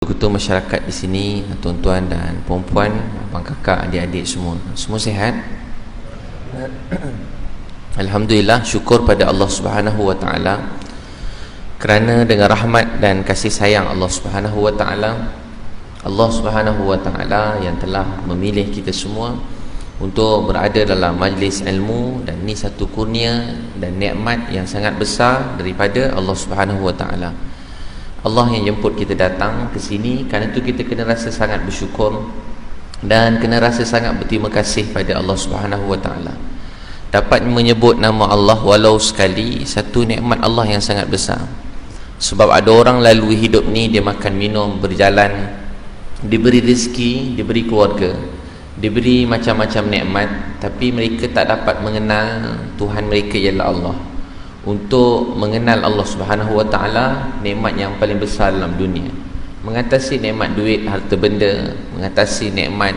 Ketua masyarakat di sini, tuan-tuan dan puan-puan, abang kakak, adik-adik semua sihat. Alhamdulillah, syukur pada Allah Subhanahu wa taala kerana dengan rahmat dan kasih sayang Allah Subhanahu wa taala, Allah Subhanahu wa taala yang telah memilih kita semua untuk berada dalam majlis ilmu, dan ini satu kurnia dan nikmat yang sangat besar daripada Allah Subhanahu wa taala. Allah yang jemput kita datang ke sini, kerana itu kita kena rasa sangat bersyukur dan kena rasa sangat berterima kasih pada Allah Subhanahu wa taala. Dapat menyebut nama Allah walau sekali, satu nikmat Allah yang sangat besar. Sebab ada orang lalui hidup ni, dia makan minum, berjalan, diberi rezeki, diberi keluarga, diberi macam-macam nikmat, tapi mereka tak dapat mengenal Tuhan mereka ialah Allah. Untuk mengenal Allah Subhanahu wa taala, nikmat yang paling besar dalam dunia, mengatasi nikmat duit, harta benda, mengatasi nikmat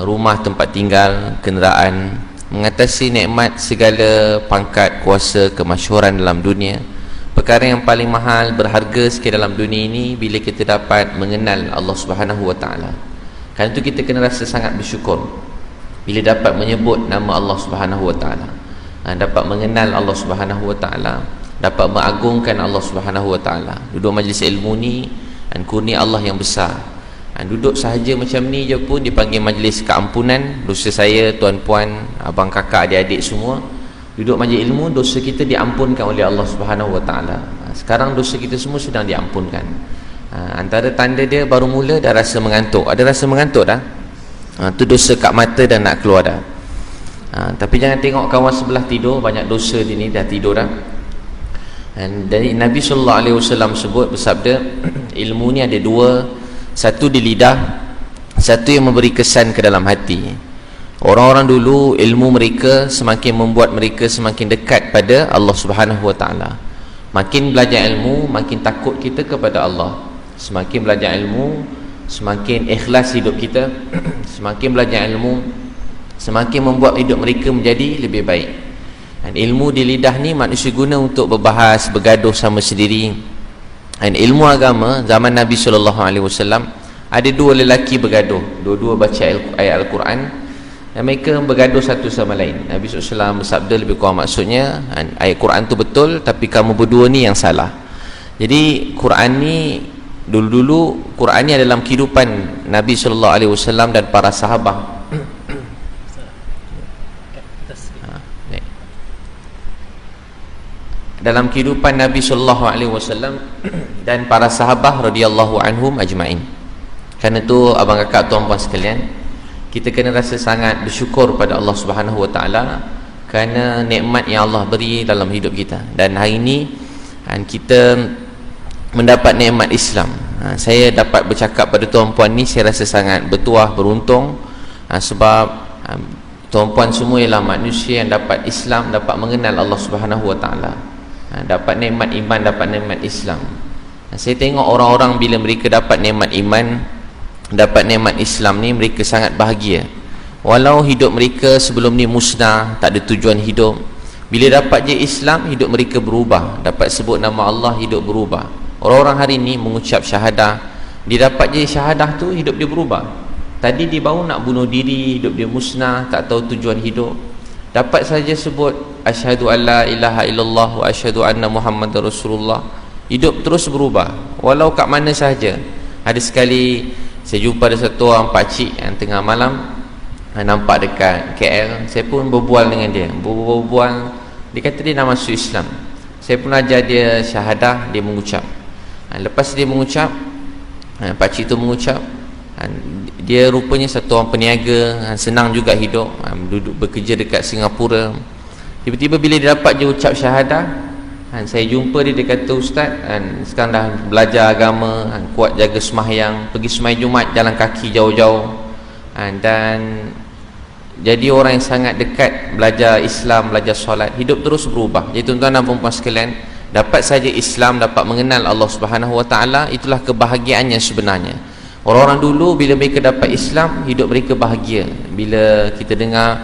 rumah tempat tinggal, kenderaan, mengatasi nikmat segala pangkat, kuasa, kemasyhuran dalam dunia. Perkara yang paling mahal, berharga sikit dalam dunia ini bila kita dapat mengenal Allah Subhanahu wa taala. Kerana itu kita kena rasa sangat bersyukur bila dapat menyebut nama Allah Subhanahu wa taala, dapat mengenal Allah Subhanahu wa taala, dapat mengagungkan Allah Subhanahu wa taala. Duduk majlis ilmu ni dan kurnia Allah yang besar. Duduk sahaja macam ni je pun dipanggil majlis keampunan dosa saya, tuan-puan, abang kakak, adik-adik semua. Duduk majlis ilmu, dosa kita diampunkan oleh Allah Subhanahu wa taala. Sekarang dosa kita semua sedang diampunkan. Antara tanda dia baru mula dah rasa mengantuk. Ada rasa mengantuk dah? Tu dosa kat mata dan nak keluar dah. Tapi jangan tengok kawan sebelah tidur, banyak dosa dia ni dah tidur dah. Dan dari Nabi SAW bersabda, ilmu ni ada dua, satu di lidah, satu yang memberi kesan ke dalam hati. Orang-orang dulu, ilmu mereka semakin membuat mereka semakin dekat pada Allah Subhanahu wa taala. Makin belajar ilmu, makin takut kita kepada Allah. Semakin belajar ilmu, semakin ikhlas hidup kita. Semakin belajar ilmu, semakin membuat hidup mereka menjadi lebih baik. Dan ilmu di lidah ni manusia guna untuk berbahas, bergaduh sama sendiri. Dan ilmu agama zaman Nabi SAW, ada dua lelaki bergaduh, dua-dua baca ayat Al-Quran, dan mereka bergaduh satu sama lain. Nabi SAW bersabda, lebih kurang maksudnya, ayat Quran tu betul, tapi kamu berdua ni yang salah. Jadi Quran ni, dulu-dulu Quran ni ada dalam kehidupan Nabi SAW dan para sahabat. Dalam kehidupan Nabi SAW dan para sahabat radhiyallahu anhum ajma'in. Kerana itu abang kakak, tuan-puan sekalian, kita kena rasa sangat bersyukur pada Allah Subhanahu wa taala kerana nikmat yang Allah beri dalam hidup kita. Dan hari ini kita mendapat nikmat Islam. Saya dapat bercakap pada tuan-puan ni, saya rasa sangat bertuah, beruntung, sebab tuan-puan semua ialah manusia yang dapat Islam, dapat mengenal Allah Subhanahu wa taala, dapat nikmat iman, dapat nikmat Islam. Saya tengok orang-orang bila mereka dapat nikmat iman, dapat nikmat Islam ni, mereka sangat bahagia. Walau hidup mereka sebelum ni musnah, tak ada tujuan hidup, bila dapat je Islam, hidup mereka berubah. Dapat sebut nama Allah, hidup berubah. Orang-orang hari ni mengucap syahadah, dia dapat je syahadah tu, hidup dia berubah. Tadi dia baru nak bunuh diri, hidup dia musnah, tak tahu tujuan hidup. Dapat saja sebut asyhadu alla ilaha illallah wa asyhadu anna muhammadar rasulullah, hidup terus berubah. Walau kat mana sahaja. Ada sekali saya jumpa ada satu orang pakcik yang tengah malam nampak dekat KL. Saya pun berbual dengan dia, berbual. Dia kata dia nak masuk Islam. Saya pun ajar dia syahadah, dia mengucap. Lepas dia mengucap, pakcik tu mengucap, dia rupanya satu orang peniaga, senang juga hidup, duduk bekerja dekat Singapura. Tiba-tiba bila dia dapat je ucap syahadah, saya jumpa dia, dia kata, ustaz, sekarang dah belajar agama, kuat jaga sembahyang, pergi sembahyang Jumaat jalan kaki jauh-jauh, dan jadi orang yang sangat dekat, belajar Islam, belajar solat, hidup terus berubah. Jadi tuan-tuan dan puan-puan sekalian, dapat saja Islam, dapat mengenal Allah Subhanahu wa taala, itulah kebahagiaannya sebenarnya. Orang-orang dulu bila mereka dapat Islam, hidup mereka bahagia. Bila kita dengar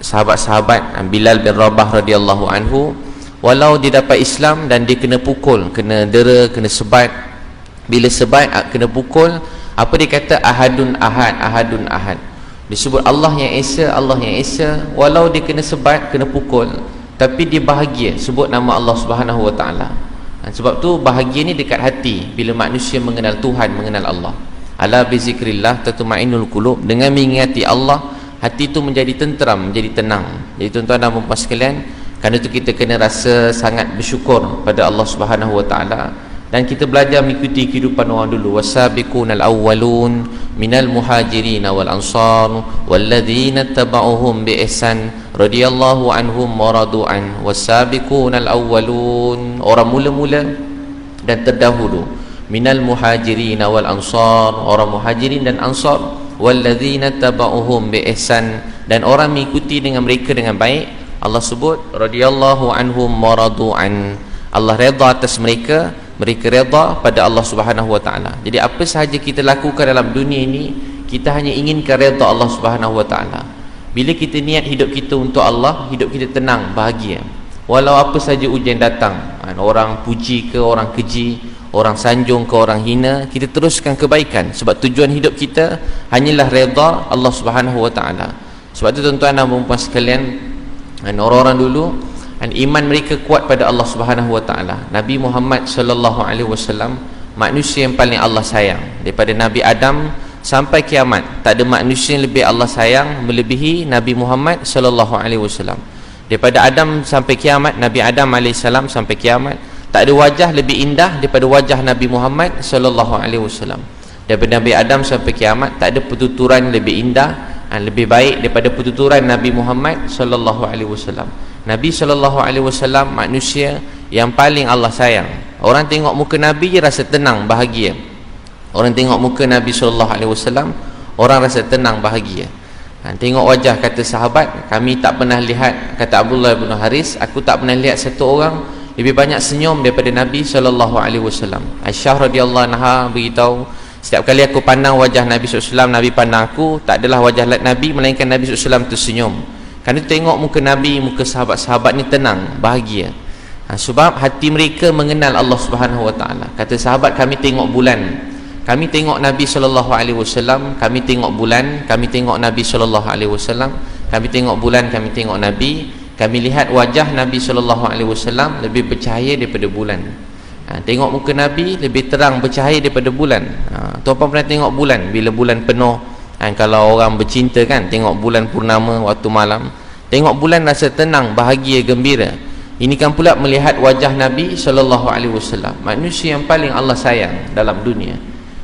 sahabat-sahabat Bilal bin Rabah radhiyallahu anhu, walau dia dapat Islam dan dia kena pukul, kena dera, kena sebat, Bila sebat kena pukul, apa dia kata? Ahadun ahad, ahadun ahad. Disebut Allah yang Esa, Allah yang Esa. Walau dia kena sebat, kena pukul, tapi dia bahagia sebut nama Allah Subhanahu Wa Taala. Sebab tu bahagia ni dekat hati bila manusia mengenal Tuhan, mengenal Allah. Ala bi zikrillah tatma'innul qulub. Dengan mengingati Allah, hati tu menjadi tenteram, menjadi tenang. Jadi tuan-tuan dan puan-puan sekalian, kerana itu kita kena rasa sangat bersyukur pada Allah Subhanahu Wa Taala, dan kita belajar mengikuti kehidupan orang dulu. Wasabiqunal awwalun minal muhajirin wal ansar walladzina tabauhum bi ihsan radhiyallahu anhum wa radu an. Wasabiqunal awwalun, orang mula-mula dan terdahulu, minal muhajirin wal ansar, orang muhajirin dan ansar, walladzina tabauhum bi ihsan, dan orang mengikuti dengan mereka dengan baik. Allah sebut radhiyallahu anhum wa radu an, Allah redha atas mereka, mereka redha pada Allah Subhanahu Wa Taala. Jadi apa sahaja kita lakukan dalam dunia ini, kita hanya inginkan redha Allah Subhanahu Wa Taala. Bila kita niat hidup kita untuk Allah, hidup kita tenang, bahagia. Walau apa saja ujian datang, orang puji ke, orang keji, orang sanjung ke, orang hina, kita teruskan kebaikan, sebab tujuan hidup kita hanyalah redha Allah Subhanahu Wa Taala. Sebab itu tuan-tuan dan puan-puan sekalian, orang-orang dulu iman mereka kuat pada Allah Subhanahu Wa Taala. Nabi Muhammad sallallahu alaihi wasallam manusia yang paling Allah sayang. Daripada Nabi Adam sampai kiamat, tak ada manusia yang lebih Allah sayang melebihi Nabi Muhammad sallallahu alaihi wasallam. Daripada Adam sampai kiamat, Nabi Adam alaihissalam sampai kiamat, tak ada wajah lebih indah daripada wajah Nabi Muhammad sallallahu alaihi wasallam. Daripada Nabi Adam sampai kiamat, tak ada pertuturan lebih indah, lebih baik daripada pertuturan Nabi Muhammad sallallahu alaihi wasallam. Nabi sallallahu alaihi wasallam manusia yang paling Allah sayang. Orang tengok muka Nabi je rasa tenang, bahagia. Orang tengok muka Nabi sallallahu alaihi wasallam, orang rasa tenang, bahagia. Tengok wajah, kata sahabat, kami tak pernah lihat, kata Abdullah bin Haris, aku tak pernah lihat satu orang lebih banyak senyum daripada Nabi sallallahu alaihi wasallam. Aisyah radhiyallahu anha beritahu, setiap kali aku pandang wajah Nabi SAW, Nabi pandang aku, tak adalah wajah Nabi melainkan Nabi SAW tersenyum. Kerana tengok muka Nabi, muka sahabat-sahabat ni tenang, bahagia. Sebab hati mereka mengenal Allah Subhanahu Wa Taala. Kata sahabat, kami tengok bulan, kami tengok Nabi sallallahu alaihi wasallam, kami tengok bulan, kami tengok Nabi sallallahu alaihi wasallam, kami tengok bulan, kami tengok Nabi, kami lihat wajah Nabi sallallahu alaihi wasallam lebih bercahaya daripada bulan. Tengok muka Nabi lebih terang, bercahaya daripada bulan. Tuan-tuan pernah tengok bulan bila bulan penuh, kalau orang bercinta kan, tengok bulan purnama waktu malam, tengok bulan rasa tenang, bahagia, gembira. Ini kan pula melihat wajah Nabi sallallahu alaihi wasallam, manusia yang paling Allah sayang dalam dunia.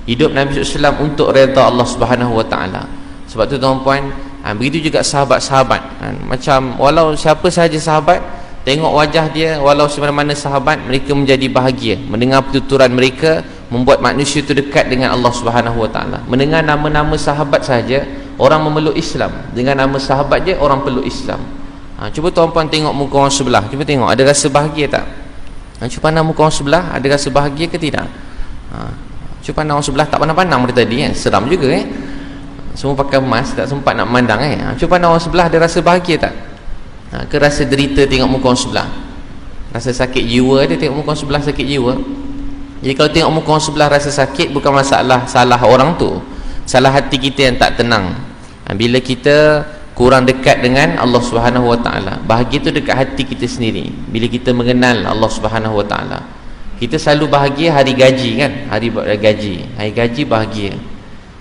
Hidup Nabi SAW untuk redha Allah Subhanahu Wa Taala. Sebab tu tuan-puan, begitu juga sahabat-sahabat. Macam walau siapa sahaja sahabat, tengok wajah dia, walau semana-mana sahabat, mereka menjadi bahagia. Mendengar pertuturan mereka membuat manusia itu dekat dengan Allah Subhanahu Wa Taala. Mendengar nama-nama sahabat sahaja, orang memeluk Islam. Dengan nama sahabat je, orang peluk Islam. Cuba tuan-puan tengok muka orang sebelah, cuba tengok, ada rasa bahagia tak? Cuba pandang muka orang sebelah, ada rasa bahagia ke tidak? Cuba pandang orang sebelah, tak pandang-pandang dari tadi, seram juga semua pakai emas, tak sempat nak memandang. Cuba pandang orang sebelah, ada rasa bahagia tak? Ke rasa derita tengok muka orang sebelah? Rasa sakit jiwa dia tengok muka orang sebelah, sakit jiwa. Jadi kalau tengok muka orang sebelah rasa sakit, bukan masalah salah orang tu, salah hati kita yang tak tenang. Bila kita kurang dekat dengan Allah Subhanahu Wa Taala, bahagia tu dekat hati kita sendiri. Bila kita mengenal Allah Subhanahu Wa Taala, kita selalu bahagia hari gaji kan, hari gaji bahagia.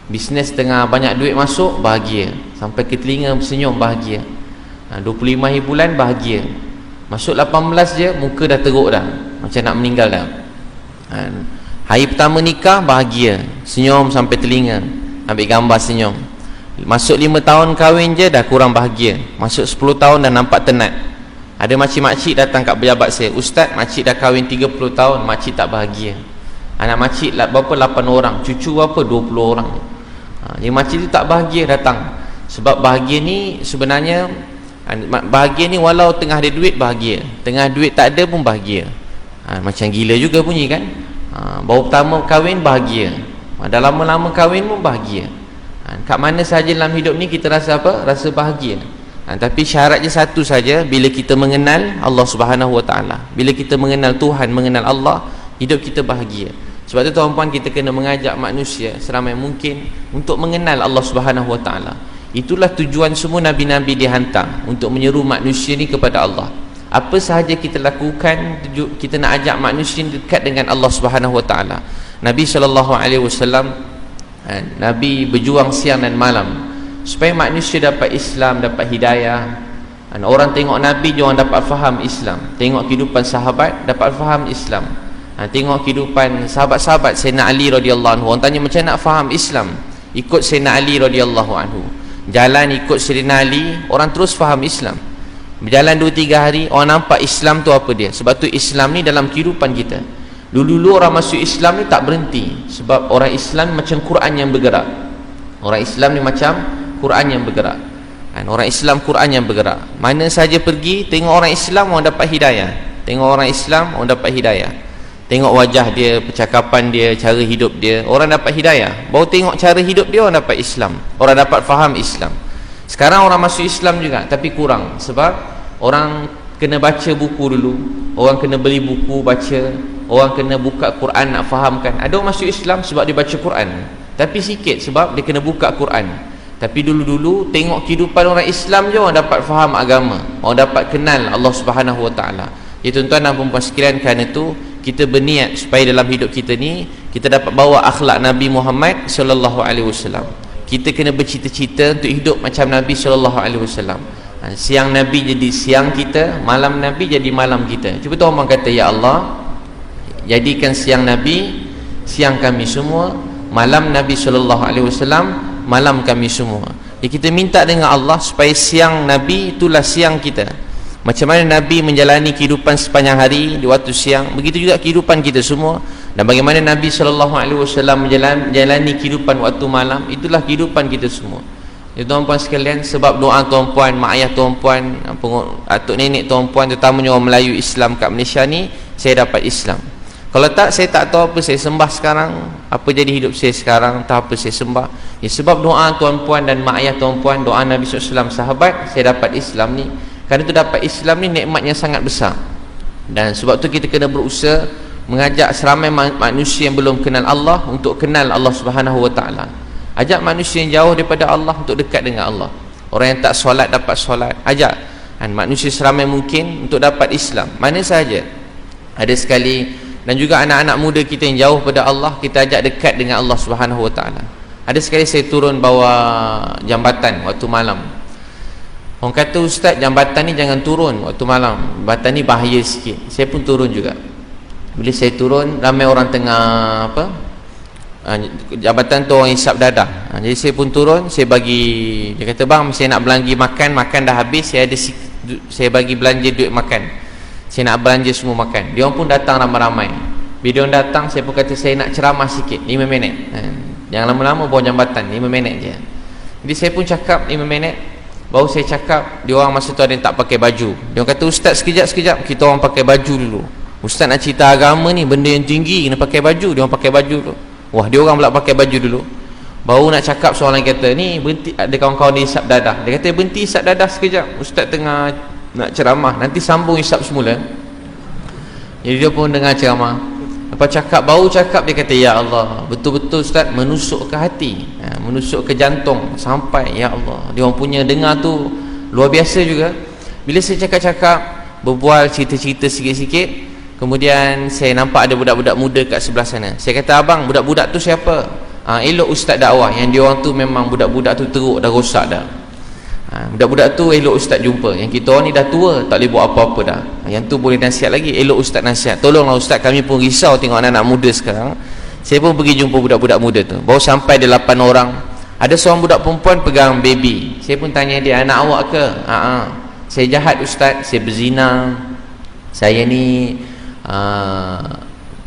Bisnes tengah banyak duit masuk, bahagia. Sampai ke telinga senyum, bahagia. 25 hari bulan, bahagia. Masuk 18 je, muka dah teruk dah, macam nak meninggal dah. Hari pertama nikah, bahagia, senyum sampai telinga, ambil gambar senyum. Masuk 5 tahun kahwin je dah kurang bahagia. Masuk 10 tahun dah nampak tenat. Ada makcik-makcik datang kat pejabat saya, Ustaz, makcik dah kahwin 30 tahun, makcik tak bahagia. Anak makcik berapa? 8 orang, cucu berapa? 20 orang. Jadi makcik tu tak bahagia datang. Sebab bahagia ni sebenarnya, bahagia ni walau tengah ada duit bahagia, tengah duit tak ada pun bahagia. Macam gila juga bunyi kan. Baru pertama kahwin bahagia, dah lama-lama kahwin pun bahagia. Kat mana sahaja dalam hidup ni kita rasa apa? Rasa bahagia. Tapi syaratnya satu saja, bila kita mengenal Allah Subhanahu Wa Taala, bila kita mengenal Tuhan, mengenal Allah, hidup kita bahagia. Sebab tu tuan-puan, kita kena mengajak manusia seramai mungkin untuk mengenal Allah Subhanahu Wa Taala. Itulah tujuan semua nabi-nabi dihantar, untuk menyeru manusia ni kepada Allah. Apa sahaja kita lakukan, kita nak ajak manusia dekat dengan Allah Subhanahu Wa Taala. Nabi SAW, Nabi berjuang siang dan malam supaya manusia dapat Islam, dapat hidayah. Orang tengok Nabi, dia orang dapat faham Islam. Tengok kehidupan sahabat, dapat faham Islam. Tengok kehidupan sahabat-sahabat Sayyidina Ali radhiyallahu anhu, orang tanya macam nak faham Islam, ikut Sayyidina Ali radhiyallahu anhu. Jalan ikut Sayyidina Ali, orang terus faham Islam. Berjalan 2-3 hari, orang nampak Islam tu apa dia. Sebab tu Islam ni dalam kehidupan kita. Dulu-dulu orang masuk Islam ni tak berhenti, sebab orang Islam macam Quran yang bergerak. Orang Islam ni macam Quran yang bergerak. Orang Islam Quran yang bergerak. Mana saja pergi, tengok orang Islam, orang dapat hidayah. Tengok orang Islam, orang dapat hidayah. Tengok wajah dia, percakapan dia, cara hidup dia, orang dapat hidayah. Baru tengok cara hidup dia, orang dapat Islam, orang dapat faham Islam. Sekarang orang masuk Islam juga, tapi kurang. Sebab orang kena baca buku dulu, orang kena beli buku baca, orang kena buka Quran nak fahamkan. Ada orang masuk Islam sebab dia baca Quran, tapi sikit sebab dia kena buka Quran. Tapi dulu-dulu tengok kehidupan orang Islam je, orang dapat faham agama, orang dapat kenal Allah Subhanahu Wa Taala. Ya tuan-tuan dan puan-puan sekalian, kerana itu kita berniat supaya dalam hidup kita ni kita dapat bawa akhlak Nabi Muhammad sallallahu alaihi wasallam. Kita kena bercita-cita untuk hidup macam Nabi sallallahu alaihi wasallam. Siang Nabi jadi siang kita, malam Nabi jadi malam kita. Cuba tuan-tuan kata, ya Allah, jadikan siang Nabi siang kami semua, malam Nabi sallallahu alaihi wasallam malam kami semua. Ya, kita minta dengan Allah supaya siang Nabi itulah siang kita. Macam mana Nabi menjalani kehidupan sepanjang hari di waktu siang, begitu juga kehidupan kita semua. Dan bagaimana Nabi SAW menjalani kehidupan waktu malam, itulah kehidupan kita semua. Ya, tuan-puan sekalian, sebab doa tuan-puan, mak ayah tuan-puan, atuk nenek tuan-puan, terutamanya orang Melayu Islam kat Malaysia ni, saya dapat Islam. Kalau tak, saya tak tahu apa saya sembah sekarang, apa jadi hidup saya sekarang, tak apa saya sembah. Ya, sebab doa tuan-puan dan mak ayah tuan-puan, doa Nabi SAW sahabat, saya dapat Islam ni. Kerana itu dapat Islam ni nikmat yang sangat besar. Dan sebab tu kita kena berusaha mengajak seramai manusia yang belum kenal Allah untuk kenal Allah Subhanahu Wa Taala. Ajak manusia yang jauh daripada Allah untuk dekat dengan Allah. Orang yang tak solat dapat solat, ajak manusia seramai mungkin untuk dapat Islam. Mana saja. Ada sekali, dan juga anak-anak muda kita yang jauh pada Allah, kita ajak dekat dengan Allah Subhanahu Wa Taala. Ada sekali saya turun bawa jambatan waktu malam. Orang kata, ustaz, jambatan ni jangan turun waktu malam, jambatan ni bahaya sikit. Saya pun turun juga. Bila saya turun, ramai orang tengah jambatan tu orang hisap dadah. Jadi saya pun turun, saya bagi, dia kata, bang, saya nak belanja makan dah habis, saya bagi belanja duit makan, saya nak belanja semua makan. Dia orang pun datang ramai-ramai. Bila dia orang datang, saya pun kata, saya nak ceramah sikit 5 minit. Jangan lama-lama bawa jambatan, 5 minit je. Jadi saya pun cakap 5 minit. Baru saya cakap, dia orang masa tu ada yang tak pakai baju. Dia orang kata, ustaz, sekejap, kita orang pakai baju dulu. Ustaz nak cerita agama ni, benda yang tinggi, kena pakai baju. Dia orang pakai baju dulu. Wah, dia orang pula pakai baju dulu. Baru nak cakap, seorang kata, ni berhenti, ada kawan-kawan dia hisap dadah. Dia kata, berhenti hisap dadah sekejap, ustaz tengah nak ceramah, nanti sambung hisap semula. Jadi dia pun dengar ceramah. Lepas cakap, baru cakap, dia kata, ya Allah, betul-betul ustaz, menusuk ke hati, menusuk ke jantung sampai, ya Allah. Dia orang punya dengar tu luar biasa juga. Bila saya cakap-cakap, berbual cerita-cerita sikit-sikit, kemudian saya nampak ada budak-budak muda kat sebelah sana. Saya kata, abang, budak-budak tu siapa? Elok ustaz dakwah. Yang dia orang tu memang budak-budak tu teruk dah, rosak dah. Budak-budak tu elok ustaz jumpa. Yang kita orang ni dah tua, tak boleh buat apa-apa dah. Yang tu boleh nasihat lagi, elok ustaz nasihat. Tolonglah ustaz, kami pun risau tengok anak-anak muda sekarang. Saya pun pergi jumpa budak-budak muda tu. Baru sampai ada 8 orang. Ada seorang budak perempuan pegang baby. Saya pun tanya dia, anak awak ke? Saya jahat ustaz, saya berzina, saya ni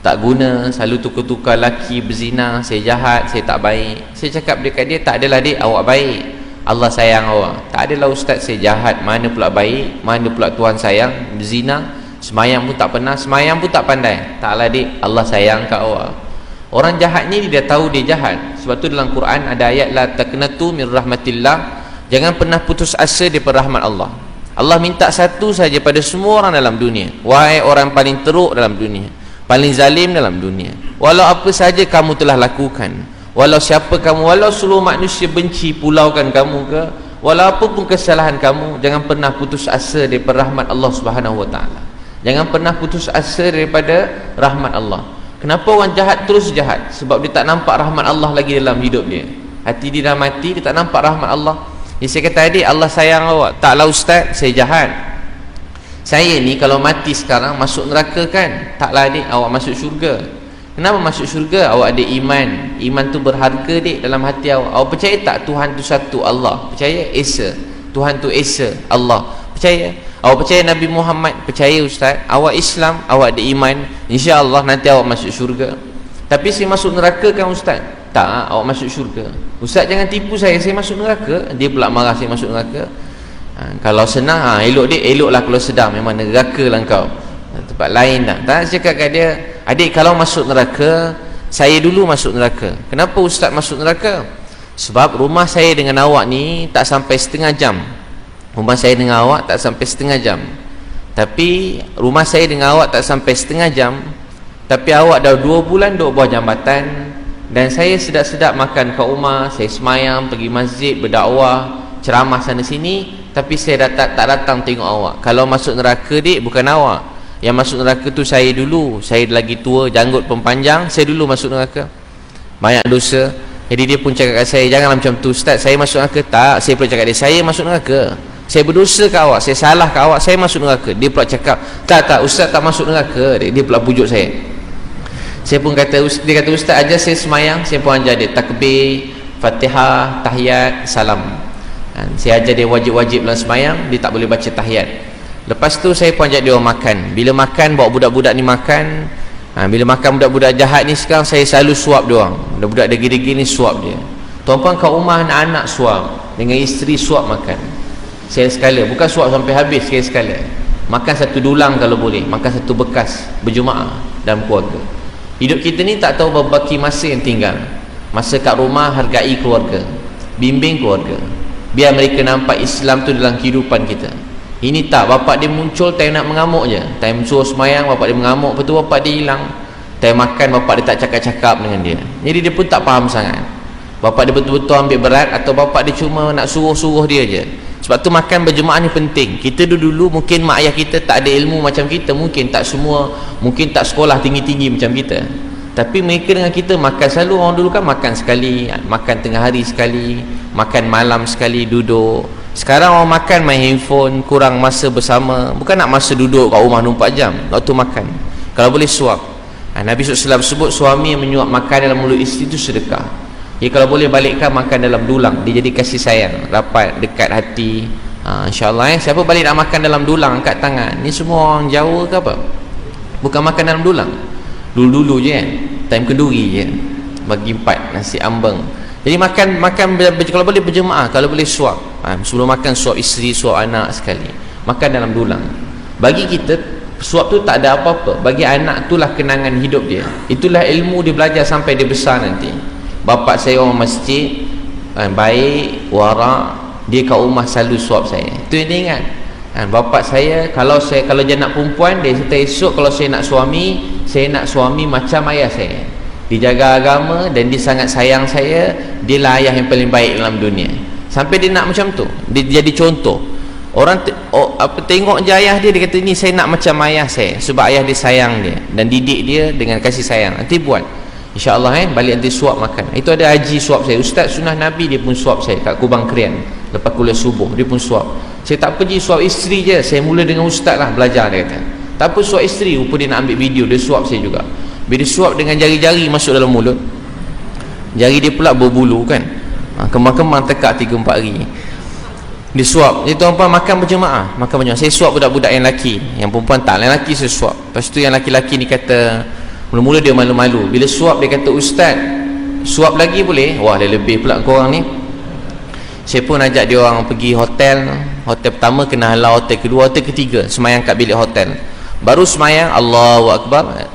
tak guna, selalu tukar-tukar laki, berzina, saya jahat, saya tak baik. Saya cakap dekat dia, tak adalah dik, awak baik, Allah sayang awak. Tak adalah ustaz, saya jahat, mana pula baik, mana pula Tuhan sayang, berzina, semayang pun tak pernah, semayang pun tak pandai. Taklah dik, Allah sayang kat awak. Orang jahat ni dia tahu dia jahat. Sebab tu dalam Quran ada ayat, la taqnatu min rahmatillah, jangan pernah putus asa daripada rahmat Allah. Allah minta satu saja pada semua orang dalam dunia, wahai orang paling teruk dalam dunia, paling zalim dalam dunia, walau apa saja kamu telah lakukan, walau siapa kamu, walau seluruh manusia benci pulaukan kamu ke, walau apa pun kesalahan kamu, jangan pernah putus asa daripada rahmat Allah Subhanahu wa taala. Jangan pernah putus asa daripada rahmat Allah. Kenapa orang jahat terus jahat? Sebab dia tak nampak rahmat Allah lagi dalam hidup dia. Hati dia dah mati, dia tak nampak rahmat Allah. Jadi saya kata, adik, Allah sayang awak. Taklah ustaz, saya jahat. Saya ni kalau mati sekarang masuk neraka kan? Taklah adik, awak masuk syurga. Kenapa masuk syurga? Awak ada iman. Iman tu berharga, dik, dalam hati awak. Awak percaya tak Tuhan tu satu, Allah? Percaya? Esa. Tuhan tu Esa, Allah. Percaya? Awak percaya Nabi Muhammad? Percaya ustaz. Awak Islam, awak ada iman, insya-Allah nanti awak masuk syurga. Tapi saya masuk neraka kan ustaz? Tak, awak masuk syurga. Ustaz jangan tipu saya masuk neraka. Dia pula marah saya masuk neraka. Kalau senang, elok dik, eloklah kalau sedang, memang neraka lah kau. Tempat lain dah. Tak, cakap kat dia, adik kalau masuk neraka, saya dulu masuk neraka. Kenapa ustaz masuk neraka? Sebab rumah saya dengan awak ni tak sampai setengah jam. Rumah saya dengan awak tak sampai setengah jam. Tapi rumah saya dengan awak tak sampai setengah jam, tapi awak dah 2 bulan duduk bawah jambatan. Dan saya sedap-sedap makan kat rumah, saya semayang, pergi masjid, berdakwah, ceramah sana sini, tapi saya tak datang tengok awak. Kalau masuk neraka dik, bukan awak. Yang masuk neraka tu saya dulu. Saya lagi tua, janggut pun panjang, saya dulu masuk neraka. Banyak dosa. Jadi dia pun cakap kat saya, janganlah macam tu ustaz, saya masuk neraka. Tak, saya pula cakap dia, saya masuk neraka. Saya berdosa ke awak, saya salah ke awak, saya masuk neraka. Dia pula cakap, tak ustaz tak masuk neraka. Dia pula pujuk saya. Saya pun kata, dia kata ustaz ajar saya semayang, saya pun ajar dia takbir, Fatihah, tahiyat, salam. Saya ajar dia wajib-wajib dalam semayang, dia tak boleh baca tahiyat. Lepas tu saya pun ajak dia orang makan. Bila makan, bawa budak-budak ni makan. Bila makan budak-budak jahat ni sekarang, saya selalu suap dia orang. Budak-budak degil-degil ni suap dia. Tuan-puan kat rumah anak-anak suap, dengan isteri suap makan. Saya sekala, bukan suap sampai habis, saya sekala. Makan satu dulang kalau boleh, makan satu bekas berjemaah dalam keluarga. Hidup kita ni tak tahu berbaki masa yang tinggal. Masa kat rumah, hargai keluarga, bimbing keluarga, biar mereka nampak Islam tu dalam kehidupan kita. Ini tak, bapak dia muncul time nak mengamuk je. Time suruh semayang, bapak dia mengamuk, lepas tu bapak dia hilang. Time makan, bapak dia tak cakap-cakap dengan dia. Jadi dia pun tak faham sangat. Bapak dia betul-betul ambil berat, atau bapak dia cuma nak suruh-suruh dia je. Sebab tu makan berjemaah ni penting. Kita dulu mungkin mak ayah kita tak ada ilmu macam kita, mungkin tak semua, mungkin tak sekolah tinggi-tinggi macam kita. Tapi mereka dengan kita makan selalu. Orang dulu kan makan sekali, makan tengah hari sekali, makan malam sekali, duduk. Sekarang orang makan main handphone, kurang masa bersama. Bukan nak masa duduk kat rumah 24 jam, waktu makan. Kalau boleh suap. Nabi SAW sebut suami yang menyuap makan dalam mulut isteri itu sedekah. Jadi kalau boleh balikkan makan dalam dulang, dia jadi kasih sayang, rapat, dekat hati. InsyaAllah siapa balik nak makan dalam dulang, angkat tangan. Ni semua orang Jawa ke apa? Bukan makan dalam dulang. Dulu-dulu je kan, time kenduri je, bagi 4 nasi ambeng. Jadi makan kalau boleh berjemaah, kalau boleh suap. Sebelum makan suap isteri, suap anak sekali. Makan dalam dulang. Bagi kita suap tu tak ada apa-apa. Bagi anak itulah kenangan hidup dia. Itulah ilmu dia belajar sampai dia besar nanti. Bapak saya orang masjid, baik, warak, dia kat rumah selalu suap saya. Itu yang dia ingat. Bapak saya kalau dia nak perempuan, dia kata esok kalau saya nak suami macam ayah saya. Dia jaga agama dan dia sangat sayang saya. Dia lah ayah yang paling baik dalam dunia. Sampai dia nak macam tu, dia jadi contoh. Orang tengok je ayah dia, dia kata ni saya nak macam ayah saya, sebab ayah dia sayang dia dan didik dia dengan kasih sayang. Nanti buat, InsyaAllah balik nanti suap makan. Itu ada haji suap saya. Ustaz sunnah Nabi dia pun suap saya kat Kubang Krian. Lepas kuliah subuh dia pun suap. Saya tak pergi suap isteri je. Saya mula dengan ustaz lah belajar, dia kata. Tak apa suap isteri, rupa dia nak ambil video, dia suap saya juga. Bila dia suap dengan jari-jari masuk dalam mulut, jari dia pula berbulu kan, kembang-kembang tekak 3-4 hari. Dia suap. Jadi tuan-tuan makan berjemaah, saya suap budak-budak yang lelaki, yang perempuan tak, yang lelaki saya suap. Lepas tu yang lelaki-lelaki ni kata, mula-mula dia malu-malu. Bila suap dia kata, ustaz suap lagi boleh? Wah, dia lebih pula korang ni. Saya pun ajak dia orang pergi hotel. Hotel pertama kena halal, hotel kedua, hotel ketiga semayang kat bilik hotel. Baru semayang, Allahu Akbar,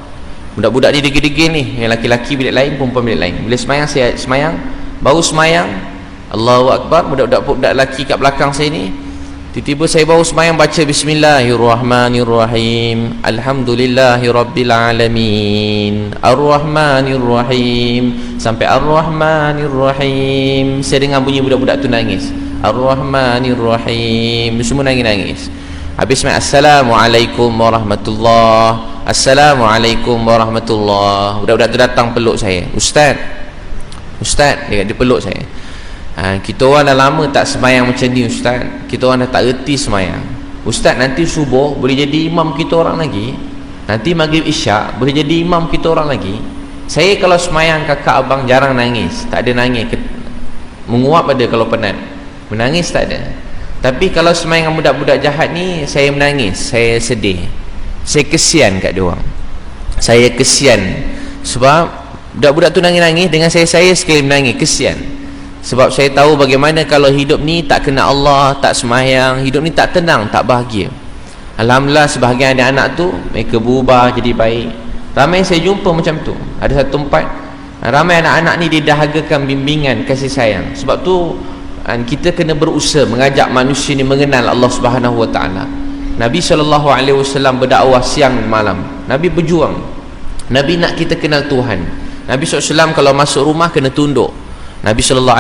budak-budak ni degil-degil ni, yang laki-laki bilik lain, perempuan bilik lain. Bila semayang, saya semayang. Baru semayang, Allahu Akbar, budak-budak lelaki kat belakang saya ni Tiba-tiba saya baru semayang baca Bismillahirrahmanirrahim, Alhamdulillahirrabbilalamin, Ar-Rahmanirrahim, sampai Ar-Rahmanirrahim. Saya dengar bunyi budak-budak tu nangis, Ar-Rahmanirrahim, semua nangis-nangis. Habis main Assalamualaikum warahmatullahi, Assalamualaikum warahmatullahi. Budak-budak tu datang peluk saya, Ustaz, dia peluk saya. Kita orang dah lama tak semayang macam ni Ustaz. Kita orang dah tak reti semayang. Ustaz, nanti subuh boleh jadi imam kita orang lagi? Nanti maghrib isyak boleh jadi imam kita orang lagi? Saya kalau semayang kakak abang jarang nangis. Tak ada nangis, menguap ada kalau penat, menangis tak ada. Tapi kalau semayang dengan budak-budak jahat ni, saya menangis, saya sedih, saya kesian kat dia orang. Saya kesian sebab budak-budak tu nangis-nangis, dengan saya sekali menangis, kesian. Sebab saya tahu bagaimana kalau hidup ni tak kena Allah, tak semayang, hidup ni tak tenang, tak bahagia. Alhamdulillah sebahagian anak-anak tu mereka berubah jadi baik. Ramai saya jumpa macam tu. Ada satu tempat ramai anak-anak ni didahagakan bimbingan kasih sayang. Sebab tu kita kena berusaha mengajak manusia ni mengenal Allah Subhanahu Wa Taala. Nabi SAW berdakwah siang malam. Nabi berjuang. Nabi nak kita kenal Tuhan. Nabi SAW kalau masuk rumah kena tunduk. Nabi SAW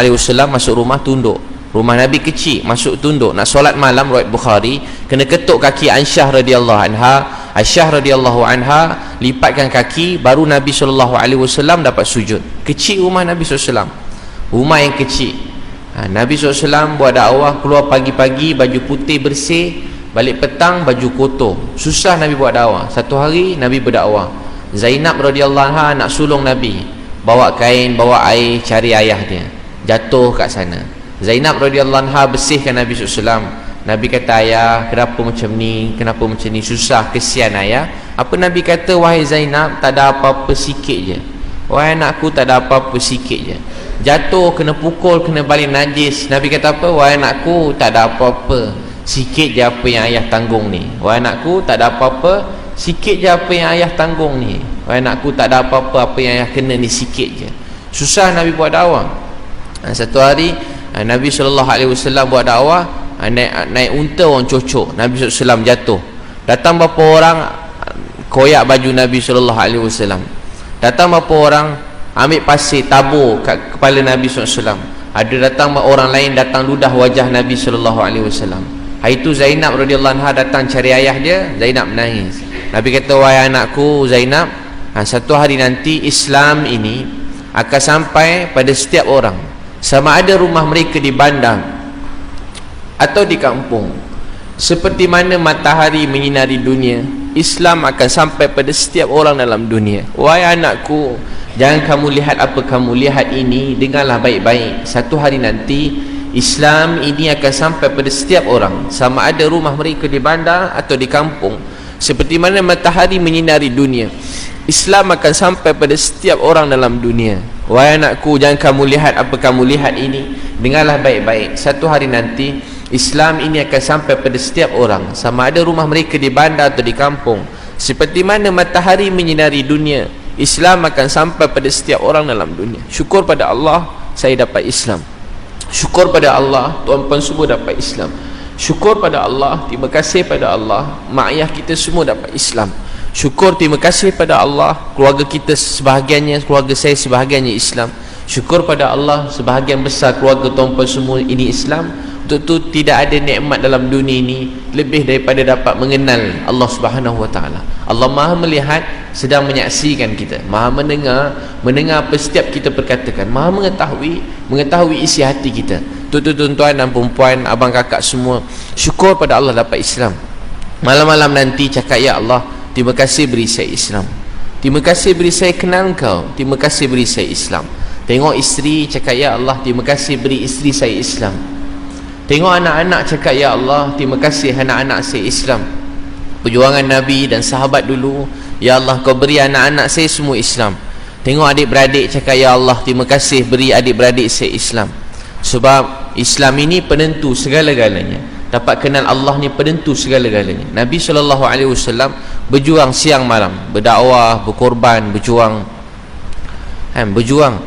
masuk rumah tunduk. Rumah Nabi kecil, masuk tunduk. Nak solat malam, riwayat Bukhari, kena ketuk kaki Aisyah radhiyallahu anha. Aisyah radhiyallahu anha lipatkan kaki, baru Nabi SAW dapat sujud. Kecil rumah Nabi SAW, rumah yang kecil. Nabi SAW buat dakwah, keluar pagi-pagi baju putih bersih, balik petang baju kotor. Susah Nabi buat dakwah. Satu hari Nabi berdakwah, Zainab radhiyallahu anha nak sulung Nabi, bawa kain, bawa air, cari ayah dia, jatuh kat sana. Zainab radhiyallahu anha bersihkan Nabi SAW. Nabi kata, ayah kenapa macam ni, kenapa macam ni, susah, kesian ayah. Apa Nabi kata? Wahai Zainab, tak ada apa-apa, sikit je. Wahai anakku, tak ada apa-apa, sikit je. Jatuh, kena pukul, kena balik najis. Nabi kata apa? Wahai anakku, tak ada apa-apa, sikit je apa yang ayah tanggung ni. Wahai anakku, tak ada apa-apa, sikit je apa yang ayah tanggung ni. Wahai anakku, tak ada apa-apa, apa yang ayah kena ni sikit je. Susah Nabi buat dakwah. Satu hari Nabi SAW buat dakwah, naik unta, orang cocok. Nabi SAW jatuh. Datang beberapa orang koyak baju Nabi SAW. Datang beberapa orang ambil pasir, tabur kat kepala Nabi SAW. Ada datang orang lain, datang ludah wajah Nabi SAW. Hari itu Zainab radhiyallahu anha datang cari ayah dia. Zainab menangis. Nabi kata, wahai anakku Zainab, satu hari nanti Islam ini akan sampai pada setiap orang, sama ada rumah mereka di bandar atau di kampung. Seperti mana matahari menyinari dunia, Islam akan sampai pada setiap orang dalam dunia. Wahai anakku, jangan kamu lihat apa kamu lihat ini, dengarlah baik-baik. Satu hari nanti Islam ini akan sampai pada setiap orang, sama ada rumah mereka di bandar atau di kampung. Seperti mana matahari menyinari dunia, Islam akan sampai pada setiap orang dalam dunia. Wahai anakku, jangan kamu lihat apa kamu lihat ini, dengarlah baik-baik. Satu hari nanti Islam ini akan sampai pada setiap orang, sama ada rumah mereka di bandar atau di kampung. Seperti mana matahari menyinari dunia, Islam akan sampai pada setiap orang dalam dunia. Syukur pada Allah, saya dapat Islam. Syukur pada Allah, tuan-tuan semua dapat Islam. Syukur pada Allah, terima kasih pada Allah, mak ayah kita semua dapat Islam. Syukur, terima kasih pada Allah, keluarga kita sebahagiannya, keluarga saya sebahagiannya Islam. Syukur pada Allah, sebahagian besar keluarga tuan-tuan semua ini Islam. Untuk tu tidak ada nikmat dalam dunia ini lebih daripada dapat mengenal Allah Subhanahu Wa Taala. Allah Maha melihat, sedang menyaksikan kita, Maha mendengar apa setiap kita perkatakan, Maha mengetahui isi hati kita. Tuan-tuan dan perempuan, abang kakak semua, syukur pada Allah dapat Islam. Malam-malam nanti cakap, ya Allah, terima kasih beri saya Islam, terima kasih beri saya kenal Engkau, terima kasih beri saya Islam. Tengok isteri, cakap, ya Allah, terima kasih beri isteri saya Islam. Tengok anak-anak, cakap, ya Allah, terima kasih anak-anak saya Islam. Perjuangan Nabi dan sahabat dulu, ya Allah, Kau beri anak-anak saya semua Islam. Tengok adik-beradik, cakap, ya Allah, terima kasih beri adik-beradik saya Islam. Sebab Islam ini penentu segala-galanya. Dapat kenal Allah ni penentu segala-galanya. Nabi SAW berjuang siang malam, berdakwah, berkorban, berjuang, berjuang,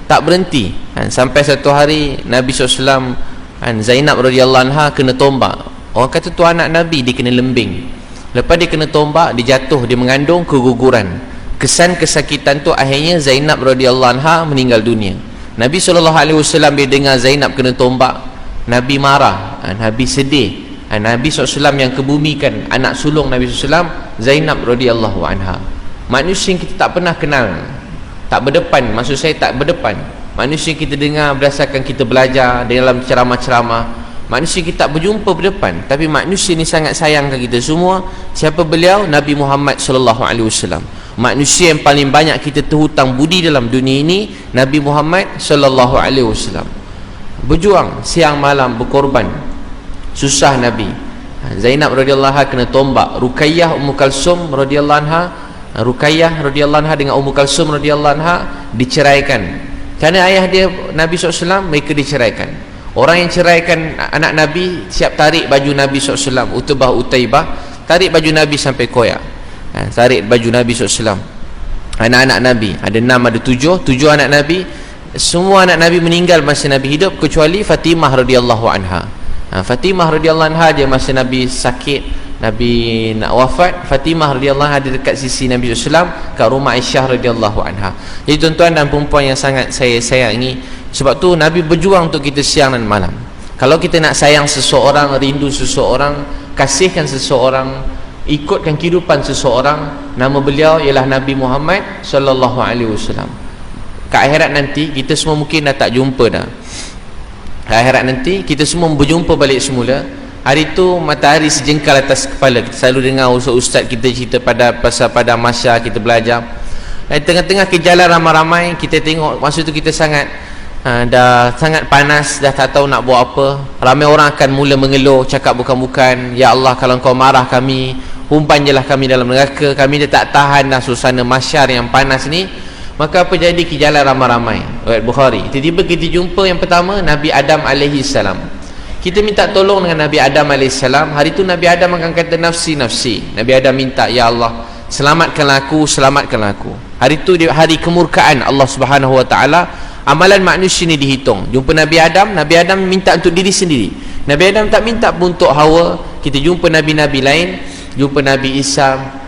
tak berhenti. Sampai satu hari Nabi SAW, Zainab radhiyallahu anha kena tombak. Orang kata tu anak Nabi, dia kena lembing. Lepas dia kena tombak, dia jatuh, dia mengandung, keguguran. Kesan kesakitan tu akhirnya Zainab radhiyallahu anha meninggal dunia. Nabi SAW bila dengar Zainab kena tombak, Nabi marah, Nabi sedih. Nabi SAW yang kebumikan anak sulung Nabi SAW, Zainab radhiyallahu anha. Manusia yang kita tak pernah kenal, tak berdepan, maksud saya tak berdepan, manusia yang kita dengar berdasarkan kita belajar dalam ceramah-ceramah, manusia kita tak berjumpa berdepan, tapi manusia ni sangat sayangkan kita semua. Siapa beliau? Nabi Muhammad SAW. Manusia yang paling banyak kita terhutang budi dalam dunia ini, Nabi Muhammad SAW. Berjuang siang malam, berkorban, susah Nabi. Zainab radhiyallahu anha kena tombak. Ruqayyah Ummu Kalsum radhiyallahu anha, Ruqayyah radhiyallahu anha dengan Ummu Kalsum radhiyallahu anha diceraikan. Kerana ayah dia Nabi SAW, mereka diceraikan. Orang yang ceraikan anak Nabi siap tarik baju Nabi SAW. Utbah Utaibah tarik baju Nabi sampai koyak. Tarik baju Nabi SAW. Anak-anak Nabi ada 6, ada 7 anak Nabi. Semua anak Nabi meninggal masa Nabi hidup kecuali Fatimah radhiyallahu anha. Fatimah radhiyallahu anha dia masa Nabi sakit, Nabi nak wafat, Fatimah radhiyallahu anha ada dekat sisi Nabi SAW kat rumah Aisyah radhiyallahu anha. Jadi tuan-tuan dan perempuan yang sangat saya sayangi, sebab tu Nabi berjuang untuk kita siang dan malam. Kalau kita nak sayang seseorang, rindu seseorang, kasihkan seseorang, ikutkan kehidupan seseorang, nama beliau ialah Nabi Muhammad sallallahu alaihi wasallam. Kat akhirat nanti kita semua mungkin dah tak jumpa dah. Kat akhirat nanti kita semua berjumpa balik semula. Hari tu matahari sejengkal atas kepala. Kita selalu dengar ustaz-ustaz kita cerita pasal pada masa kita belajar. Di tengah-tengah ke jalan ramai-ramai, kita tengok masa tu kita sangat dah sangat panas, dah tak tahu nak buat apa. Ramai orang akan mula mengeluh, cakap bukan-bukan, ya Allah kalau kau marah kami, umpan je lah kami dalam neraka, kami dah tak tahan dah suasana masyar yang panas ni. Maka apa jadi? Ke jalan ramai-ramai, riwayat Bukhari. Tiba-tiba kita jumpa yang pertama Nabi Adam alaihi salam. Kita minta tolong dengan Nabi Adam AS. Hari tu Nabi Adam akan kata nafsi nafsi. Nabi Adam minta, ya Allah selamatkanlah aku, selamatkanlah aku. Hari tu dia hari kemurkaan Allah Subhanahu Wa Taala. Amalan manusia ni dihitung. Jumpa Nabi Adam, Nabi Adam minta untuk diri sendiri. Nabi Adam tak minta pun untuk Hawa. Kita jumpa Nabi-Nabi lain, jumpa Nabi Isa,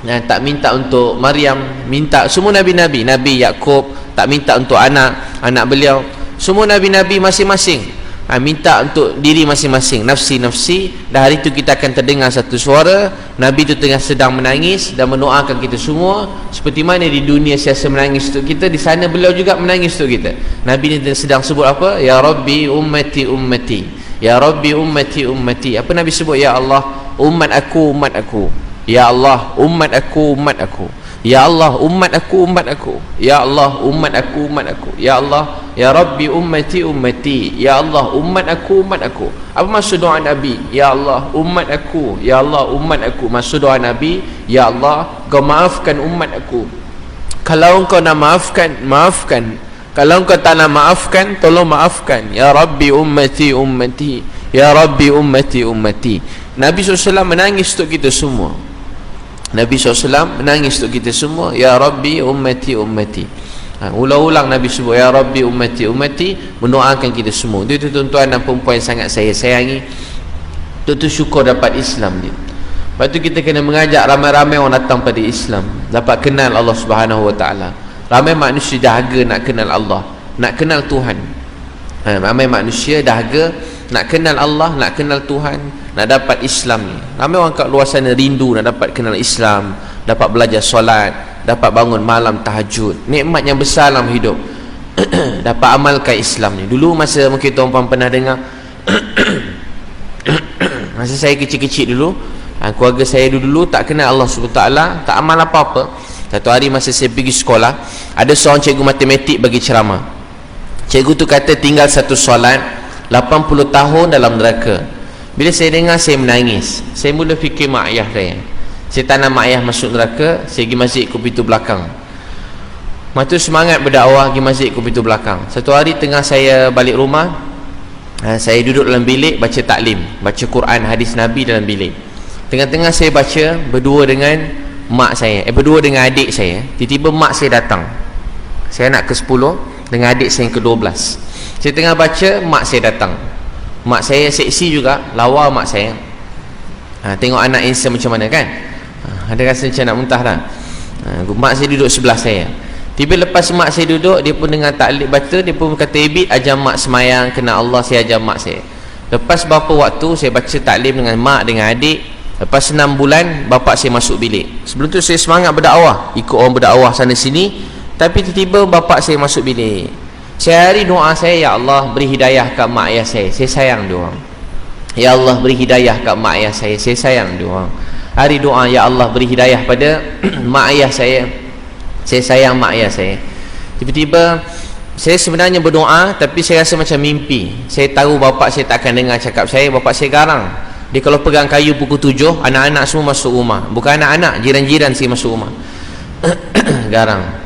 tak minta untuk Maryam, minta semua Nabi-Nabi. Nabi Yakub tak minta untuk anak beliau. Semua Nabi-Nabi masing-masing minta untuk diri masing-masing, nafsi nafsi. Dan hari itu kita akan terdengar satu suara, Nabi itu tengah sedang menangis dan mendoakan kita semua. Seperti mana di dunia siasa menangis untuk kita, di sana beliau juga menangis untuk kita. Nabi ini sedang sebut apa? Ya Rabbi ummati ummati, ya Rabbi ummati ummati. Apa Nabi sebut? Ya Allah umat aku, umat aku. Ya Allah umat aku, umat aku. Ya Allah umat aku, umat aku. Ya Allah umat aku, umat aku. Ya Allah, ya Rabbi ummati ummati. Ya Allah umat aku, umat aku. Apa maksud doa Nabi? Ya Allah umat aku, ya Allah umat aku. Maksud doa Nabi, ya Allah kau maafkan umat aku. Kalau engkau nak maafkan, maafkan. Kalau engkau tak nak maafkan, tolong maafkan. Ya Rabbi ummati ummati, ya Rabbi ummati ummati. Nabi SAW menangis untuk kita semua. Nabi SAW menangis untuk kita semua. Ya Rabbi ummati ummati. Ulang-ulang Nabi sebut ya Rabbi ummati ummati, mendoakan kita semua. Itu tuan-tuan dan perempuan yang sangat saya sayangi. Itu syukur dapat Islam dia. Lepas tu kita kena mengajak ramai-ramai orang datang pada Islam, dapat kenal Allah Subhanahu Wa Taala. Ramai manusia dahaga nak kenal Allah, nak kenal Tuhan. Ramai manusia dahaga nak kenal Allah, nak kenal Tuhan, nak dapat Islam ni. Ramai orang kat luar sana rindu nak dapat kenal Islam, dapat belajar solat, dapat bangun malam tahajud. Nikmat yang besar dalam hidup. Dapat amalkan Islam ni. Dulu masa mungkin tuan-tuan pernah dengar masa saya kecil-kecil dulu, keluarga saya dulu tak kenal Allah SWT, tak amal apa-apa. Satu hari masa saya pergi sekolah, ada seorang cikgu matematik bagi ceramah. Cikgu tu kata tinggal satu solat 80 tahun dalam neraka. Bila saya dengar, saya menangis. Saya mula fikir mak ayah saya. Saya tak nak mak ayah masuk neraka. Saya pergi masjid ke pintu belakang. Lepas tu semangat berdakwah, pergi masjid ke pintu belakang. Satu hari tengah saya balik rumah, saya duduk dalam bilik baca taklim, baca Quran, hadis Nabi dalam bilik. Tengah-tengah saya baca berdua dengan mak saya, berdua dengan adik saya. Tiba-tiba mak saya datang. Saya anak ke-10 dengan adik saya yang ke-12. Saya tengah baca, mak saya datang. Mak saya seksi juga, lawa mak saya. Tengok anak insya macam mana kan. Ada rasa macam nak muntah dah. Mak saya duduk sebelah saya. Tiba lepas mak saya duduk, dia pun dengar taklid baca, dia pun kata, Ibit ajar mak semayang, kena Allah, saya ajar mak saya. Lepas beberapa waktu saya baca taklim dengan mak, dengan adik. Lepas 6 bulan bapak saya masuk bilik. Sebelum tu saya semangat berdakwah, ikut orang berdakwah sana sini. Tapi tiba-tiba bapak saya masuk bilik. Sehari doa saya, ya Allah beri hidayah kat mak ayah saya sayang dia orang. Ya Allah beri hidayah kat mak ayah saya sayang dia orang. Hari doa, ya Allah beri hidayah pada mak ayah saya sayang mak ayah saya. Tiba-tiba saya sebenarnya berdoa, tapi saya rasa macam mimpi. Saya tahu bapak saya tak akan dengar cakap saya. Bapak saya garang. Dia kalau pegang kayu pukul 7, anak-anak semua masuk rumah. Bukan anak-anak, jiran-jiran saya masuk rumah. Garang.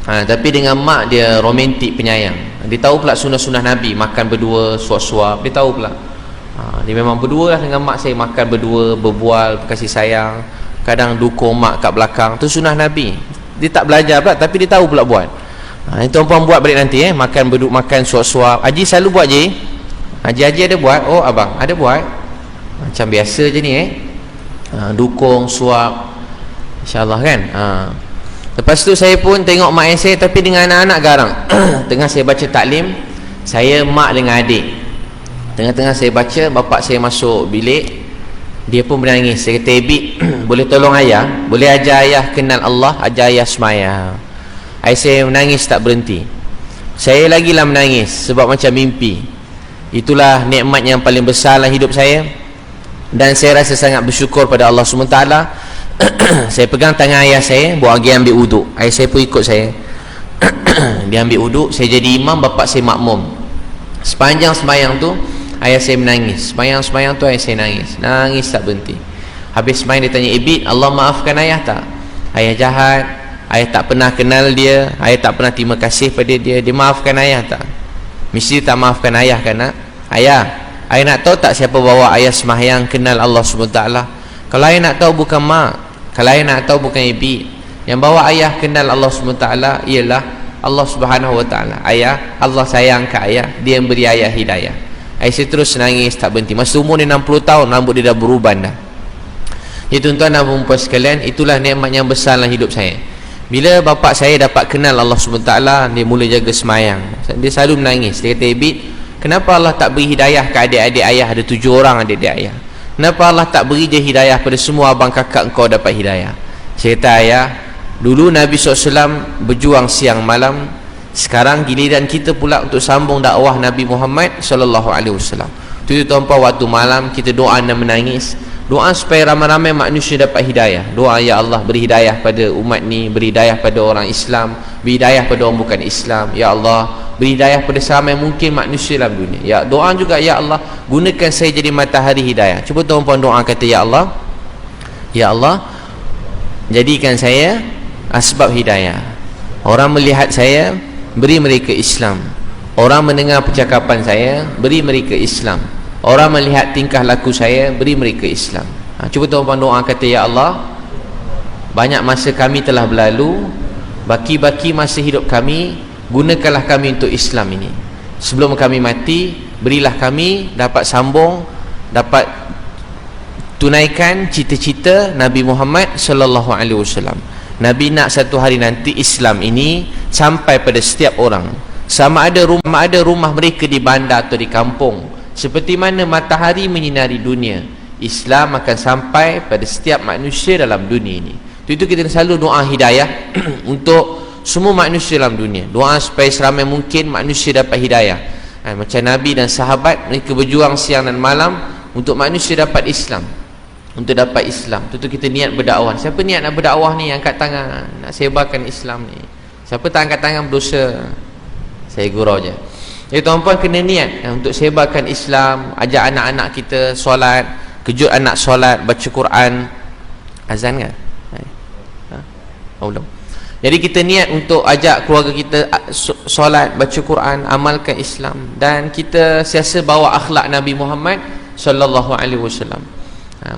Tapi dengan mak dia romantik, penyayang. Dia tahu pula sunnah-sunnah Nabi, makan berdua, suap-suap. Dia tahu pula. Dia memang berdua lah dengan mak saya, makan berdua, berbual, kasih sayang. Kadang dukung mak kat belakang. Tu sunnah Nabi. Dia tak belajar pula, tapi dia tahu pula buat. Ini tuan-puan buat balik nanti makan berduk, makan suap-suap. Haji selalu buat je. Haji ada buat. Oh abang ada buat. Macam biasa je ni dukung, suap, InsyaAllah kan. Lepas tu saya pun tengok mak saya, tapi dengan anak-anak garang. Tengah saya baca taklim, saya, mak dengan adik. Tengah-tengah saya baca, bapak saya masuk bilik. Dia pun menangis. Saya kata, Ibit boleh tolong ayah, boleh ajar ayah kenal Allah, ajar ayah semayang. Saya menangis tak berhenti. Saya lagilah menangis sebab macam mimpi. Itulah nikmat yang paling besar dalam hidup saya. Dan saya rasa sangat bersyukur pada Allah SWT. Saya pegang tangan ayah saya, bawa pergi ambil wuduk. Ayah saya pun ikut saya. Dia ambil wuduk, saya jadi imam, bapak saya makmum. Sepanjang semayang tu ayah saya menangis. Semayang tu ayah saya nangis. Nangis tak berhenti. Habis semayang dia tanya, Ibit Allah maafkan ayah tak? Ayah jahat, ayah tak pernah kenal dia, ayah tak pernah terima kasih pada dia. Dia maafkan ayah tak? Mesti tak maafkan ayah kan nak? Ayah nak tahu tak siapa bawa ayah semayang kenal Allah SWT? Kalau ayah nak tahu bukan mak, kalau ayah nak tahu bukan Ibit. Yang bawa ayah kenal Allah SWT ialah Allah SWT. Ayah, Allah sayang ke ayah, dia yang beri ayah hidayah. Ayah saya terus nangis tak berhenti. Masa umur dia 60 tahun, rambut dia dah beruban dah. Ya tuan-tuan dan puan-puan sekalian, itulah nikmat yang besar dalam hidup saya. Bila bapak saya dapat kenal Allah SWT, dia mula jaga semayang. Dia selalu menangis. Dia kata, Ibit, kenapa Allah tak beri hidayah ke adik-adik ayah? Ada 7 orang adik-adik ayah. Kenapa Allah tak beri je hidayah pada semua abang kakak engkau dapat hidayah? Saya kata, ayah, dulu Nabi SAW berjuang siang malam. Sekarang giliran kita pula untuk sambung dakwah Nabi Muhammad SAW. Itu tuan-tuan, waktu malam kita doa dan menangis. Doa supaya ramai-ramai manusia dapat hidayah. Doa, ya Allah beri hidayah pada umat ni, beri hidayah pada orang Islam, beri hidayah pada orang bukan Islam. Ya Allah beri hidayah pada seramai mungkin manusia dalam dunia. Ya, doa juga, ya Allah gunakan saya jadi matahari hidayah. Cuba tuan-puan doa, kata, ya Allah jadikan saya asbab hidayah. Orang melihat saya, beri mereka Islam. Orang mendengar percakapan saya, beri mereka Islam. Orang melihat tingkah laku saya, beri mereka Islam. Cuba tuan-tuan doa, kata, ya Allah banyak masa kami telah berlalu, baki-baki masa hidup kami, gunakanlah kami untuk Islam ini. Sebelum kami mati, berilah kami dapat sambung, dapat tunaikan cita-cita Nabi Muhammad SAW. Nabi nak satu hari nanti Islam ini sampai pada setiap orang, sama ada rumah mereka di bandar atau di kampung. Seperti mana matahari menyinari dunia, Islam akan sampai pada setiap manusia dalam dunia ini. Itu kita selalu doa hidayah untuk semua manusia dalam dunia. Doa supaya seramai mungkin manusia dapat hidayah. Macam Nabi dan sahabat, mereka berjuang siang dan malam untuk manusia dapat Islam, untuk dapat Islam. Itu kita niat berdakwah. Siapa niat nak berdakwah ni, angkat tangan, nak sebarkan Islam ni. Siapa tak angkat tangan berdosa. Saya gurau je. Jadi tuan-puan kena niat untuk sebarkan Islam, ajak anak-anak kita solat, kejut anak solat, baca Quran. Azan kan? Belum. Jadi kita niat untuk ajak keluarga kita solat, baca Quran, amalkan Islam, dan kita siasa bawa akhlak Nabi Muhammad SAW.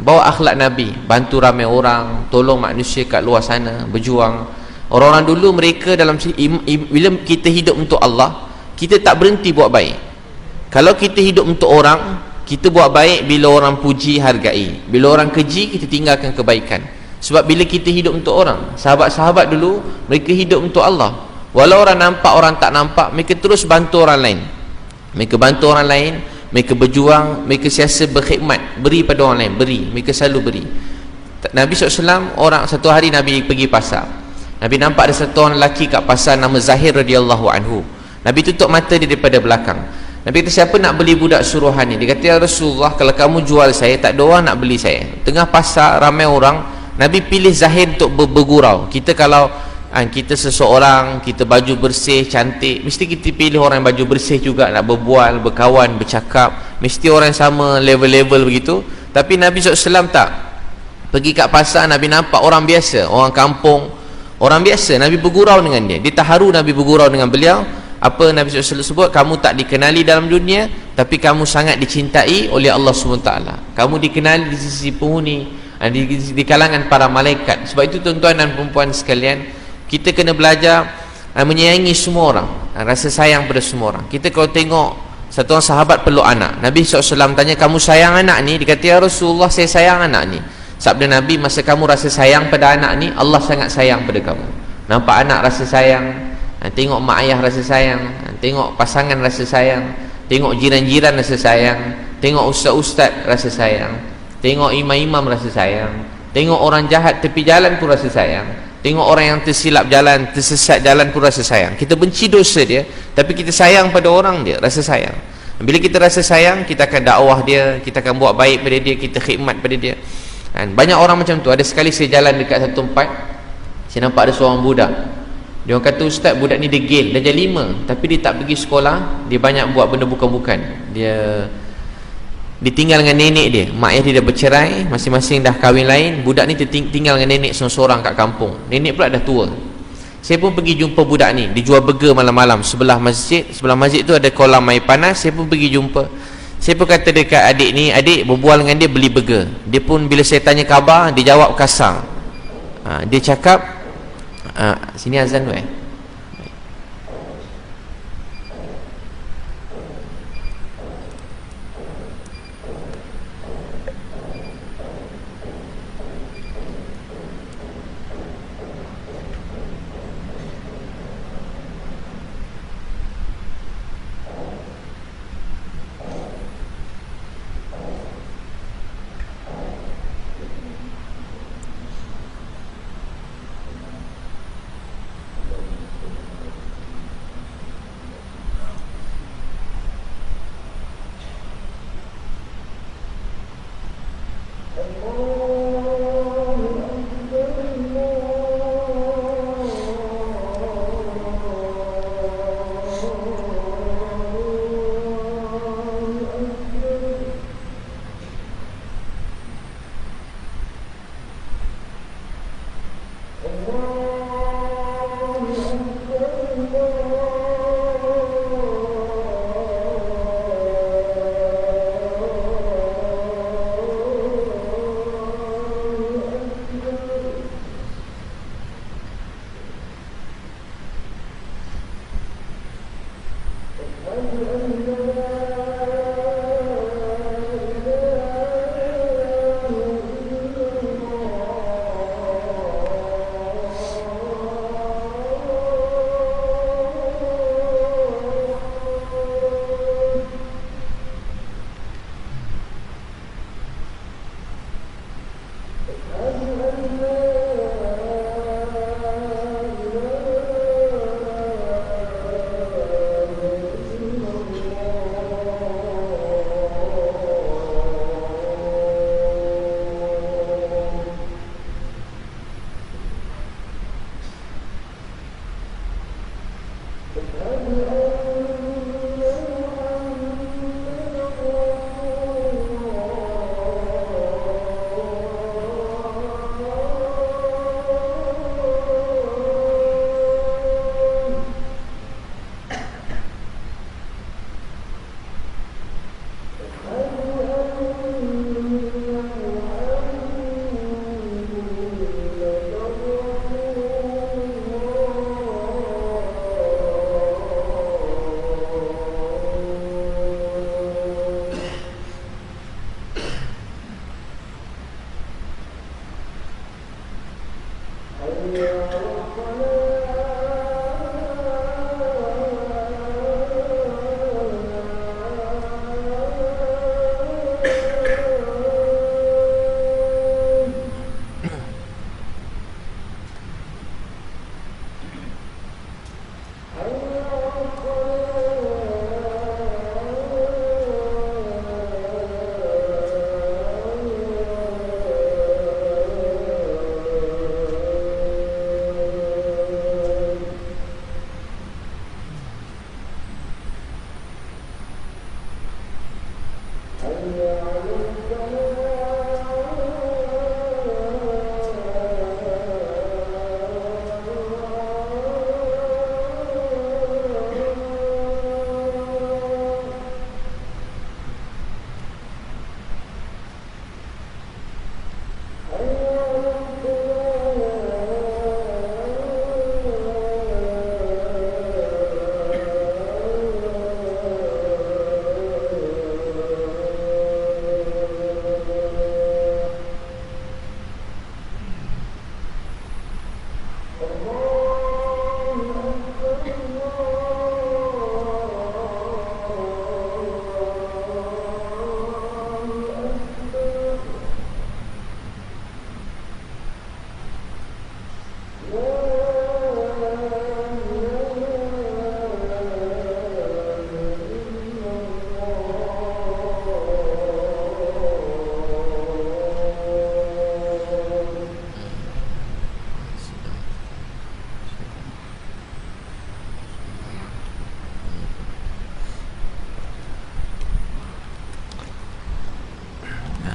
Bawa akhlak Nabi, bantu ramai orang, tolong manusia kat luar sana, berjuang. Orang-orang dulu mereka dalam bila kita hidup untuk Allah, kita tak berhenti buat baik. Kalau kita hidup untuk orang, kita buat baik bila orang puji, hargai. Bila orang keji, kita tinggalkan kebaikan. Sebab bila kita hidup untuk orang, sahabat-sahabat dulu mereka hidup untuk Allah. Walau orang nampak, orang tak nampak, mereka terus bantu orang lain. Mereka bantu orang lain, mereka berjuang, mereka siasa berkhidmat, beri pada orang lain, beri, mereka selalu beri. Nabi SAW, satu hari Nabi pergi pasar. Nabi nampak ada satu orang lelaki kat pasar nama Zahir radhiyallahu anhu. Nabi tutup mata dia daripada belakang. Nabi kata, siapa nak beli budak suruhan ni? Dia kata, ya Rasulullah, kalau kamu jual saya, tak ada orang nak beli saya. Tengah pasar ramai orang, Nabi pilih Zahir untuk bergurau. Kita kalau kita seseorang, kita baju bersih, cantik, mesti kita pilih orang yang baju bersih juga, nak berbual, berkawan, bercakap, mesti orang yang sama level-level begitu. Tapi Nabi SAW tak. Pergi kat pasar, Nabi nampak orang biasa, orang kampung, orang biasa, Nabi bergurau dengan dia. Dia terharu Nabi bergurau dengan beliau. Apa Nabi SAW sebut? Kamu tak dikenali dalam dunia, tapi kamu sangat dicintai oleh Allah SWT. Kamu dikenali di sisi penghuni, di kalangan para malaikat. Sebab itu tuan-tuan dan perempuan sekalian, kita kena belajar menyayangi semua orang, rasa sayang pada semua orang. Kita kalau tengok satu orang sahabat peluk anak, Nabi SAW tanya, kamu sayang anak ni? Dia kata, ya Rasulullah, saya sayang anak ni. Sabda Nabi, masa kamu rasa sayang pada anak ni, Allah sangat sayang pada kamu. Nampak anak rasa sayang, tengok mak ayah rasa sayang, tengok pasangan rasa sayang, tengok jiran-jiran rasa sayang, tengok ustaz-ustaz rasa sayang, tengok imam-imam rasa sayang, tengok orang jahat tepi jalan pun rasa sayang, tengok orang yang tersilap jalan, tersesat jalan pun rasa sayang. Kita benci dosa dia, tapi kita sayang pada orang dia, rasa sayang. Bila kita rasa sayang, kita akan dakwah dia, kita akan buat baik pada dia, kita khidmat pada dia. Banyak orang macam tu. Ada sekali saya jalan dekat satu tempat, saya nampak ada seorang budak. Dia orang kata, ustaz, budak ni degil, darjah 5, tapi dia tak pergi sekolah, dia banyak buat benda bukan-bukan. Dia ditinggal dengan nenek dia, mak ayah dia dah bercerai, masing-masing dah kahwin lain. Budak ni tinggal dengan nenek seorang-seorang kat kampung. Nenek pula dah tua. Saya pun pergi jumpa budak ni, dia jual burger malam-malam sebelah masjid. Sebelah masjid tu ada kolam air panas. Saya pun pergi jumpa. Saya pun kata dekat adik ni, adik, berbual dengan dia, beli burger. Dia pun bila saya tanya khabar, dia jawab kasar. Dia cakap, sini azan tu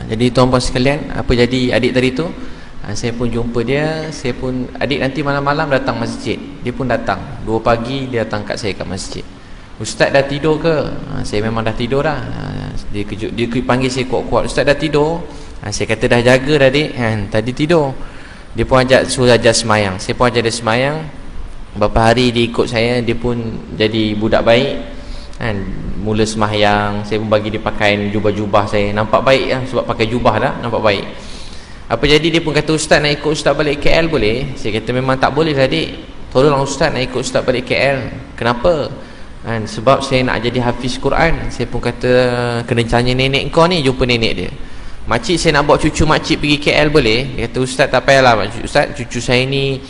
Jadi tuan-tuan sekalian, apa jadi adik tadi tu, saya pun jumpa dia. Adik nanti malam-malam datang masjid. Dia pun datang 2 pagi, dia datang kat saya kat masjid. Ustaz dah tidur ke? Saya memang dah tidur dah. Dia kejut, dia panggil saya kuat-kuat, Ustaz dah tidur? Saya kata dah jaga dah adik, tadi tidur. Dia pun suruh ajar semayang. Saya pun ajar dia semayang. Beberapa hari dia ikut saya, dia pun jadi budak baik. Mula semahyang, saya pun bagi dia pakaian jubah-jubah saya. Nampak baik lah, sebab pakai jubah dah, nampak baik. Apa jadi dia pun kata, Ustaz nak ikut Ustaz balik KL boleh? Saya kata memang tak boleh lah adik. Tolonglah Ustaz nak ikut Ustaz balik KL. Kenapa? Sebab saya nak jadi hafiz Quran. Saya pun kata, kena tanya nenek kau ni. Jumpa nenek dia, makcik saya nak bawa cucu makcik pergi KL boleh? Dia kata, Ustaz tak payahlah Ustaz, cucu saya ni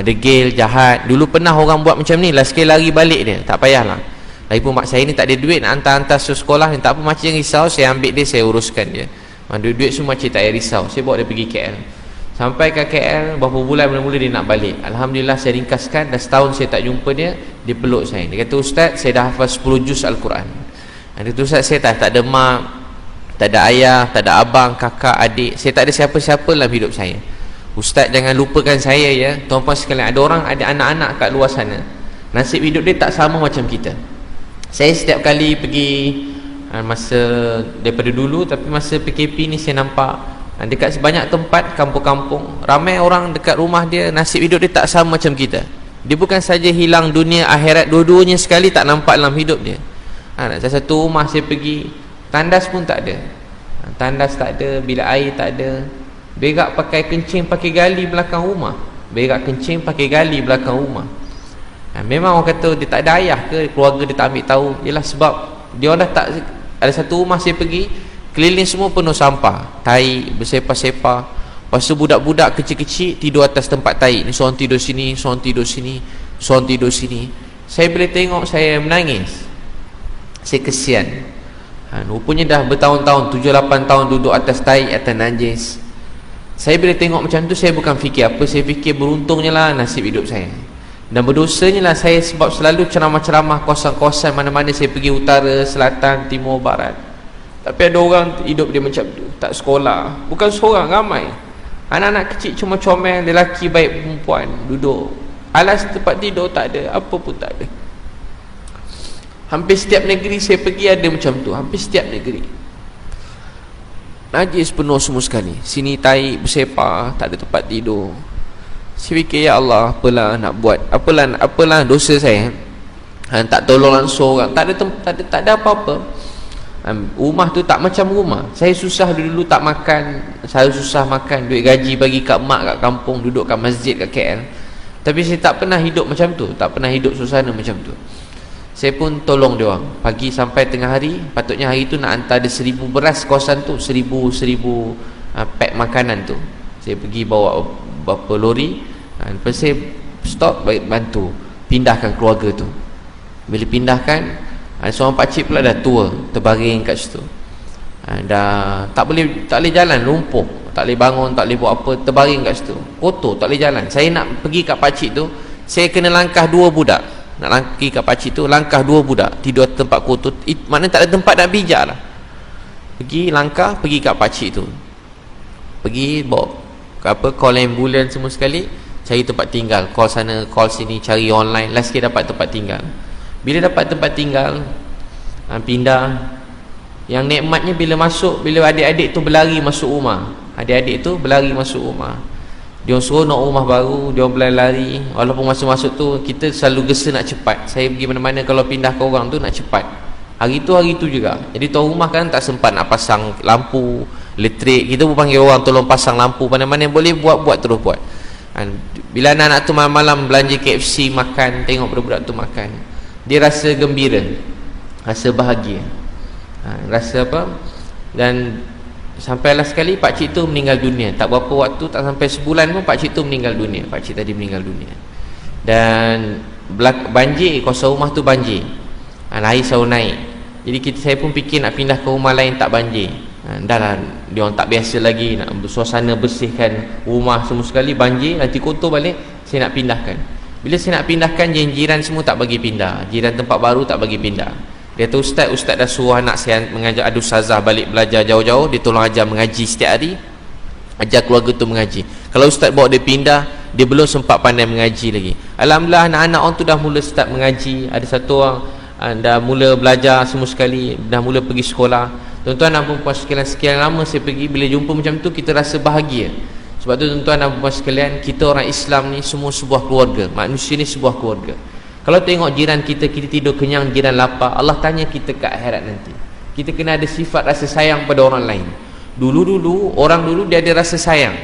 degil, jahat. Dulu pernah orang buat macam ni, last sekali lari balik dia. Tak payahlah. Lagipun mak saya ni tak ada duit nak hantar-hantar sekolah ni. Tak apa, makcik risau, saya ambil dia, saya uruskan dia. Duit semua makcik tak payah risau. Saya bawa dia pergi KL. Sampai ke KL, berapa bulan mula-mula dia nak balik. Alhamdulillah saya ringkaskan, dah setahun saya tak jumpa dia. Dia peluk saya, dia kata, Ustaz saya dah hafal 10 juz Al-Quran. Dia kata, Ustaz saya tak ada mak, tak ada ayah, tak ada abang, kakak, adik. Saya tak ada siapa-siapa dalam hidup saya. Ustaz jangan lupakan saya ya. Tuan-tuan sekalian, ada orang, ada anak-anak kat luar sana, nasib hidup dia tak sama macam kita. Saya setiap kali pergi, masa daripada dulu, tapi masa PKP ni saya nampak dekat sebanyak tempat kampung-kampung, ramai orang dekat rumah dia, nasib hidup dia tak sama macam kita. Dia bukan saja hilang dunia akhirat, dua-duanya sekali tak nampak dalam hidup dia. Satu rumah saya pergi, tandas pun tak ada. Tandas tak ada, bilik air tak ada. Berak pakai kencing, pakai gali belakang rumah. Berak kencing pakai gali belakang rumah. Memang orang kata dia tak ada ayah ke, keluarga dia tak ambil tahu. Ialah sebab dia orang dah tak. Ada satu rumah saya pergi, keliling semua penuh sampah, tai bersepah-sepah. Lepas tu budak-budak kecil-kecil tidur atas tempat tai. Ni seorang tidur sini, seorang tidur sini, seorang tidur sini. Saya boleh tengok, saya menangis. Saya kesian. Rupanya dah bertahun-tahun, 7-8 tahun duduk atas tai, atas najis. Saya boleh tengok macam tu, saya bukan fikir apa, saya fikir beruntungnya lah nasib hidup saya. Dan berdosanya lah saya, sebab selalu ceramah-ceramah kawasan-kawasan mana-mana saya pergi, utara, selatan, timur, barat. Tapi ada orang hidup dia macam tu, tak sekolah. Bukan seorang, ramai. Anak-anak kecil cuma comel, lelaki baik perempuan, duduk. Alas tempat tidur tak ada, apa pun tak ada. Hampir setiap negeri saya pergi ada macam tu. Hampir setiap negeri najis penuh semua sekali. Sini tai bersepah, tak ada tempat tidur. Saya fikir, ya Allah, apalah nak buat, apalah dosa saya. Tak tolong langsung orang, tak ada apa-apa. Rumah tu tak macam rumah. Saya susah dulu tak makan, saya susah makan, duit gaji bagi kat mak kat kampung, duduk kat masjid kat KL. Tapi saya tak pernah hidup macam tu, tak pernah hidup suasana macam tu. Saya pun tolong dia orang pagi sampai tengah hari. Patutnya hari tu nak hantar ada 1000 beras kawasan tu, 1000 pack makanan tu. Saya pergi bawa berapa lori. Lepas saya stop, bantu pindahkan keluarga tu. Bila pindahkan, seorang pakcik pula dah tua, terbaring kat situ. Dah tak boleh jalan, lumpuh, tak boleh bangun, tak boleh buat apa, terbaring kat situ, kotor, tak boleh jalan. Saya nak pergi kat pakcik tu, saya kena langkah 2 budak. Nak pergi kat pakcik tu, langkah 2 budak, tidur tempat kotor. Maknanya tak ada tempat nak bijak lah. Pergi langkah, pergi kat pakcik tu, pergi bawa call ambulans semua sekali, cari tempat tinggal, call sana call sini, cari online, last sikit dapat tempat tinggal. Bila dapat tempat tinggal, pindah. Yang nikmatnya bila masuk, bila adik-adik tu berlari masuk rumah, adik-adik tu berlari masuk rumah, dia suruh nak rumah baru, dia berlari. Walaupun masuk-masuk tu kita selalu gesa nak cepat. Saya pergi mana-mana kalau pindah ke orang tu nak cepat, hari tu juga. Jadi tuan rumah kan tak sempat nak pasang lampu elektrik, kita pun panggil orang tolong pasang lampu, mana-mana yang boleh buat terus buat. Bila anak-anak tu malam-malam belanja KFC makan, tengok budak-budak tu makan, dia rasa gembira, rasa bahagia, rasa apa. Dan sampailah sekali pakcik tu meninggal dunia. Tak berapa waktu, tak sampai sebulan pun pakcik tu meninggal dunia. Pakcik tadi meninggal dunia. Dan banjir, kawasan rumah tu banjir, air selalu naik. Jadi saya pun fikir nak pindah ke rumah lain tak banjir. Dah lah, dia orang tak biasa lagi nak suasana bersihkan rumah semua sekali, banjir, nanti kotor balik. Saya nak pindahkan. Bila saya nak pindahkan, jiran semua tak bagi pindah, jiran tempat baru tak bagi pindah. Dia tu ustaz dah suruh anak saya mengajar, ada ustazah balik belajar jauh-jauh, dia tolong ajar mengaji setiap hari, ajar keluarga tu mengaji. Kalau ustaz bawa dia pindah, dia belum sempat pandai mengaji lagi. Alhamdulillah anak-anak orang tu dah mula start mengaji. Ada satu orang dah mula belajar semua sekali, dah mula pergi sekolah. Tuan-tuan dan puan-puan sekalian, sekian lama saya pergi, bila jumpa macam tu kita rasa bahagia. Sebab tu tuan-tuan dan puan-puan sekalian, kita orang Islam ni semua sebuah keluarga. Manusia ni sebuah keluarga. Kalau tengok jiran kita tidur kenyang, jiran lapar, Allah tanya kita kat akhirat nanti. Kita kena ada sifat rasa sayang pada orang lain. Orang dulu dia ada rasa sayang.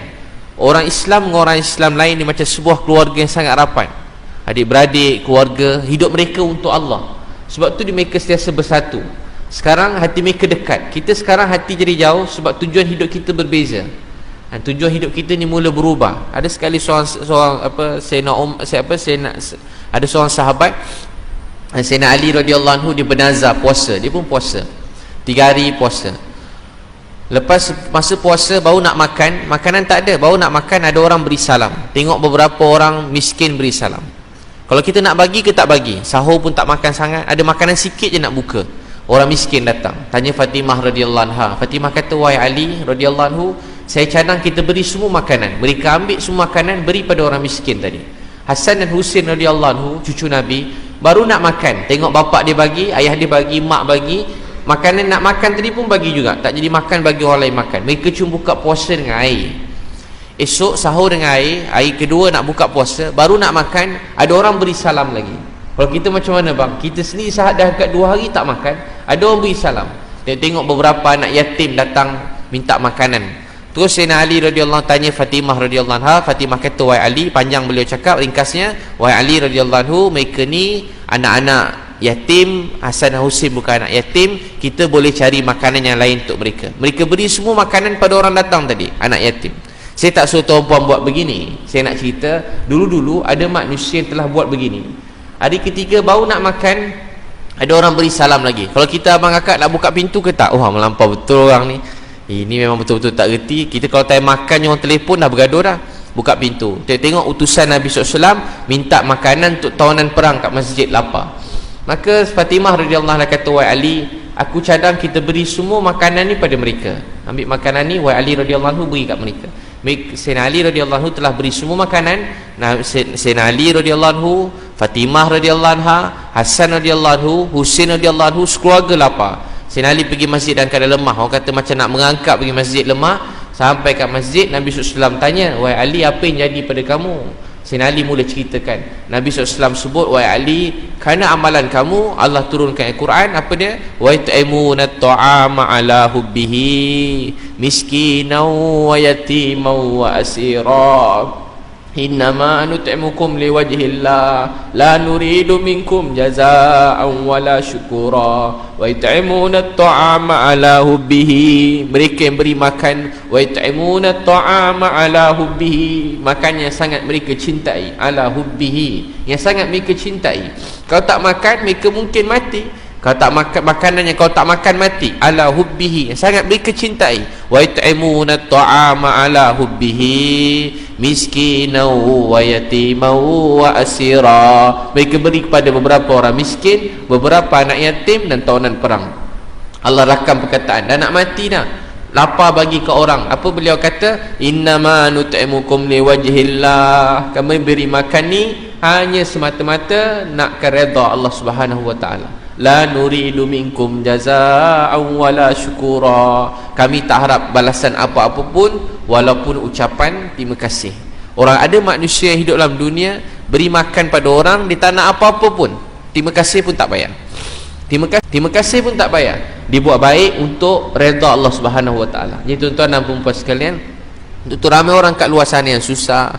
Orang Islam dengan orang Islam lain ni macam sebuah keluarga yang sangat rapat. Adik-beradik, keluarga, hidup mereka untuk Allah. Sebab tu mereka sentiasa bersatu. Sekarang hati mereka dekat. Kita sekarang hati jadi jauh sebab tujuan hidup kita berbeza. Tujuan hidup kita ni mula berubah. Ada sekali seorang ada seorang sahabat, Sayyidina Ali radhiyallahu anhu, dia bernazar puasa. Dia pun puasa 3 hari puasa. Lepas masa puasa baru nak makan, makanan tak ada, baru nak makan ada orang beri salam. Tengok beberapa orang miskin beri salam. Kalau kita nak bagi ke tak bagi, sahur pun tak makan sangat, ada makanan sikit je nak buka. Orang miskin datang, tanya Fatimah radhiyallahu anha. Fatimah kata, wahai Ali radhiyallahu anhu, saya cadang kita beri semua makanan. Mereka ambil semua makanan, beri pada orang miskin tadi. Hasan dan Husin radhiyallahu anhu, cucu Nabi, baru nak makan, tengok bapak dia bagi, ayah dia bagi, mak bagi, makanan nak makan tadi pun bagi juga, tak jadi makan bagi orang lain makan. Mereka cuma buka puasa dengan air. Esok sahur dengan air kedua nak buka puasa, baru nak makan, ada orang beri salam lagi. Kalau kita macam mana bang? Kita sendiri sahat dah dekat 2 hari tak makan, ada orang beri salam. Dia tengok beberapa anak yatim datang minta makanan. Terus Sayyidina Ali radhiyallahu tanya Fatimah radhiyallahu anha. Fatimah kata, wahai Ali, panjang beliau cakap, ringkasnya, wahai Ali radhiyallahu anhu, mereka ni anak-anak yatim, Hasan dan Husin bukan anak yatim, kita boleh cari makanan yang lain untuk mereka. Mereka beri semua makanan pada orang datang tadi, anak yatim. Saya tak suruh tuan-puan buat begini. Saya nak cerita, dulu-dulu ada manusia yang telah buat begini. Hari ketiga baru nak makan, ada orang beri salam lagi. Kalau kita abang kakak nak buka pintu ke tak? Oh, melampau betul orang ni. Ini memang betul-betul tak reti. Kita kalau time makan orang telefon dah bergaduh dah. Buka pintu. Tengok utusan Nabi SAW minta makanan untuk tawanan perang kat masjid, lapar. Maka Fatimah radhiyallahu anha kata, wahai Ali, aku cadang kita beri semua makanan ni pada mereka. Ambil makanan ni, wahai Ali radhiyallahu anhu, beri kat mereka. Sayyidina Ali radhiyallahu anhu telah beri semua makanan. Sayyidina Ali radhiyallahu anhu, Fatimah radhiyallahu anha, Hasan radhiyallahu anhu, Husin radhiyallahu anhu, sekeluarga lapar. Sayyidina Ali pergi masjid dan keadaan lemah. Orang kata macam nak mengangkat pergi masjid, lemah. Sampai kat masjid, Nabi SAW tanya, wahai Ali, apa yang jadi pada kamu? Sayyidina Ali mula ceritakan. Nabi SAW sebut, wahai Ali, kerana amalan kamu Allah turunkan Al-Quran. Apa dia? Wa yut'imuna at-ta'ama ala hubbihi miskinan wa yatiman wa asira. Innama nut'imukum liwajhillah la nuridu minkum jazaa'an wala syukura. Wa yut'imuna at-ta'ama ala hubbihi, mereka yang beri makan. Wa yut'imuna at-ta'ama ala hubbihi, makan yang sangat mereka cintai. Ala hubbihi, yang sangat mereka cintai. Kalau tak makan mereka mungkin mati. Kalau tak makan makanan yang kau tak makan mati. Ala hubbihi, yang sangat mereka cintai. Wa yut'imuna at-ta'ama ala hubbihi miskinan wa yatiman wa asira, mereka beri kepada beberapa orang miskin, beberapa anak yatim dan tawanan perang. Allah rakam perkataan, dah nak mati dah, lapar bagi ke orang. Apa beliau kata? Innama nut'imukum liwajhillah, kami beri makan ni hanya semata-mata nakkan redha Allah Subhanahu wa taala. La nuridu minkum jazaa'an wala syukura, kami tak harap balasan apa-apa pun walaupun ucapan terima kasih. Orang ada manusia yang hidup dalam dunia beri makan pada orang, dia tak nak apa-apa pun, terima kasih pun tak payah. Terima kasih pun tak payah, dibuat baik untuk redha Allah Subhanahu wa taala. Jadi tuan-tuan dan puan-puan sekalian, untuk ramai orang kat luar sana yang susah,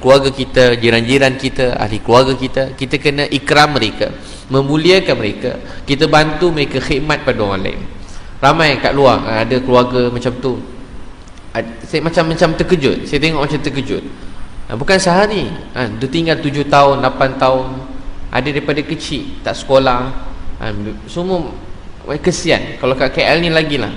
keluarga kita, jiran-jiran kita, ahli keluarga kita, kita kena ikram mereka, memuliakan mereka, kita bantu mereka khidmat pada orang lain. Ramai kat luar ada keluarga macam tu. Saya macam terkejut, saya tengok macam terkejut. Bukan sehari, dia tinggal 7 tahun, 8 tahun, ada daripada kecil tak sekolah. Semua kesian. Kalau kat KL ni lagilah.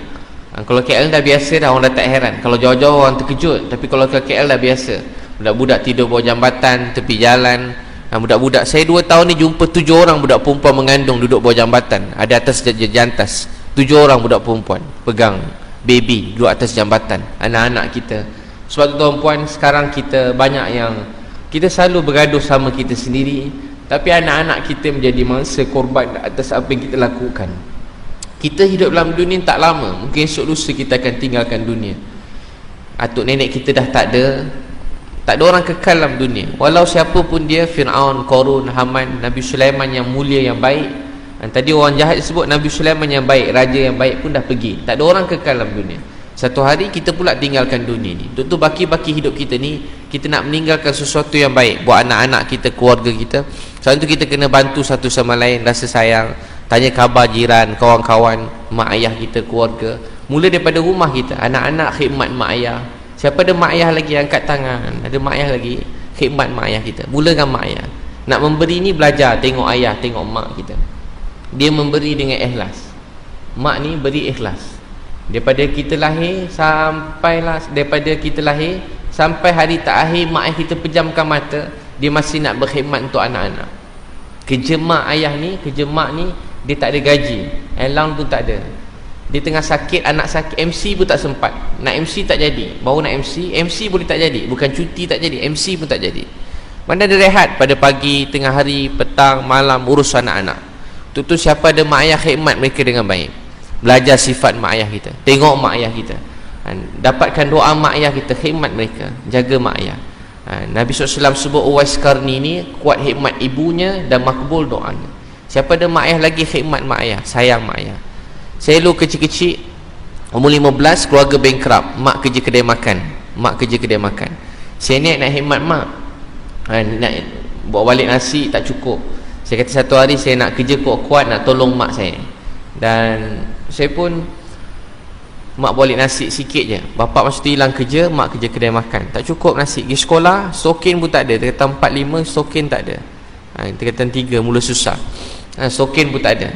Kalau KL dah biasa dah, orang dah tak heran. Kalau jauh-jauh orang terkejut, tapi kalau kat KL dah biasa. Budak-budak tidur bawah jambatan, tepi jalan. Budak-budak, saya 2 tahun ni jumpa 7 orang budak perempuan mengandung duduk bawah jambatan, ada atas jantas. 7 orang budak perempuan pegang baby duduk atas jambatan, anak-anak kita. Sebab tu tuan-puan, sekarang kita banyak yang kita selalu bergaduh sama kita sendiri, tapi anak-anak kita menjadi mangsa korban atas apa yang kita lakukan. Kita hidup dalam dunia tak lama, mungkin esok lusa kita akan tinggalkan dunia. Atuk nenek kita dah tak ada orang kekal dalam dunia. Walau siapa pun dia, Fir'aun, Qarun, Haman, Nabi Sulaiman yang mulia, yang baik. Tadi orang jahat sebut Nabi Sulaiman yang baik, raja yang baik pun dah pergi. Tak ada orang kekal dalam dunia. Satu hari kita pula tinggalkan dunia ni. Untuk tu baki-baki hidup kita ni, kita nak meninggalkan sesuatu yang baik buat anak-anak kita, keluarga kita. Sebab tu kita kena bantu satu sama lain, rasa sayang, tanya khabar jiran, kawan-kawan, mak ayah kita, keluarga. Mula daripada rumah kita, anak-anak khidmat mak ayah. Siapa ada mak ayah lagi, angkat tangan. Ada mak ayah lagi, khidmat mak ayah kita. Mula dengan mak ayah. Nak memberi ni belajar, tengok ayah, tengok mak kita. Dia memberi dengan ikhlas. Mak ni beri ikhlas. Daripada kita lahir sampai hari terakhir mak ayah kita pejamkan mata, dia masih nak berkhidmat untuk anak-anak. Kerja mak ayah ni, kerja mak ni, dia tak ada gaji, allowance pun tak ada. Dia tengah sakit, anak sakit, MC pun tak sempat. Nak MC tak jadi. Baru nak MC boleh tak jadi. Bukan cuti tak jadi, MC pun tak jadi. Mana ada rehat pada pagi, tengah hari, petang, malam, urus anak-anak. Tu siapa ada mak ayah, khidmat mereka dengan baik. Belajar sifat mak ayah kita, tengok mak ayah kita, dapatkan doa mak ayah kita, khidmat mereka, jaga mak ayah. Nabi SAW sebut Uwais Qarni ni kuat khidmat ibunya dan makbul doanya. Siapa ada mak ayah lagi, khidmat mak ayah, sayang mak ayah. Saya dulu kecil-kecil, umur 15, keluarga bankrupt, mak kerja kedai makan. Saya niat nak khidmat mak, nak bawa balik nasi tak cukup. Saya kata satu hari saya nak kerja kuat-kuat, nak tolong mak saya. Dan saya pun, mak balik nasi sikit je. Bapak masa tu hilang kerja, mak kerja kedai makan, tak cukup nasi. Pergi sekolah, stokin pun tak ada. Tingkatan 4-5 stokin tak ada. Tingkatan 3 mula susah. Stokin pun tak ada.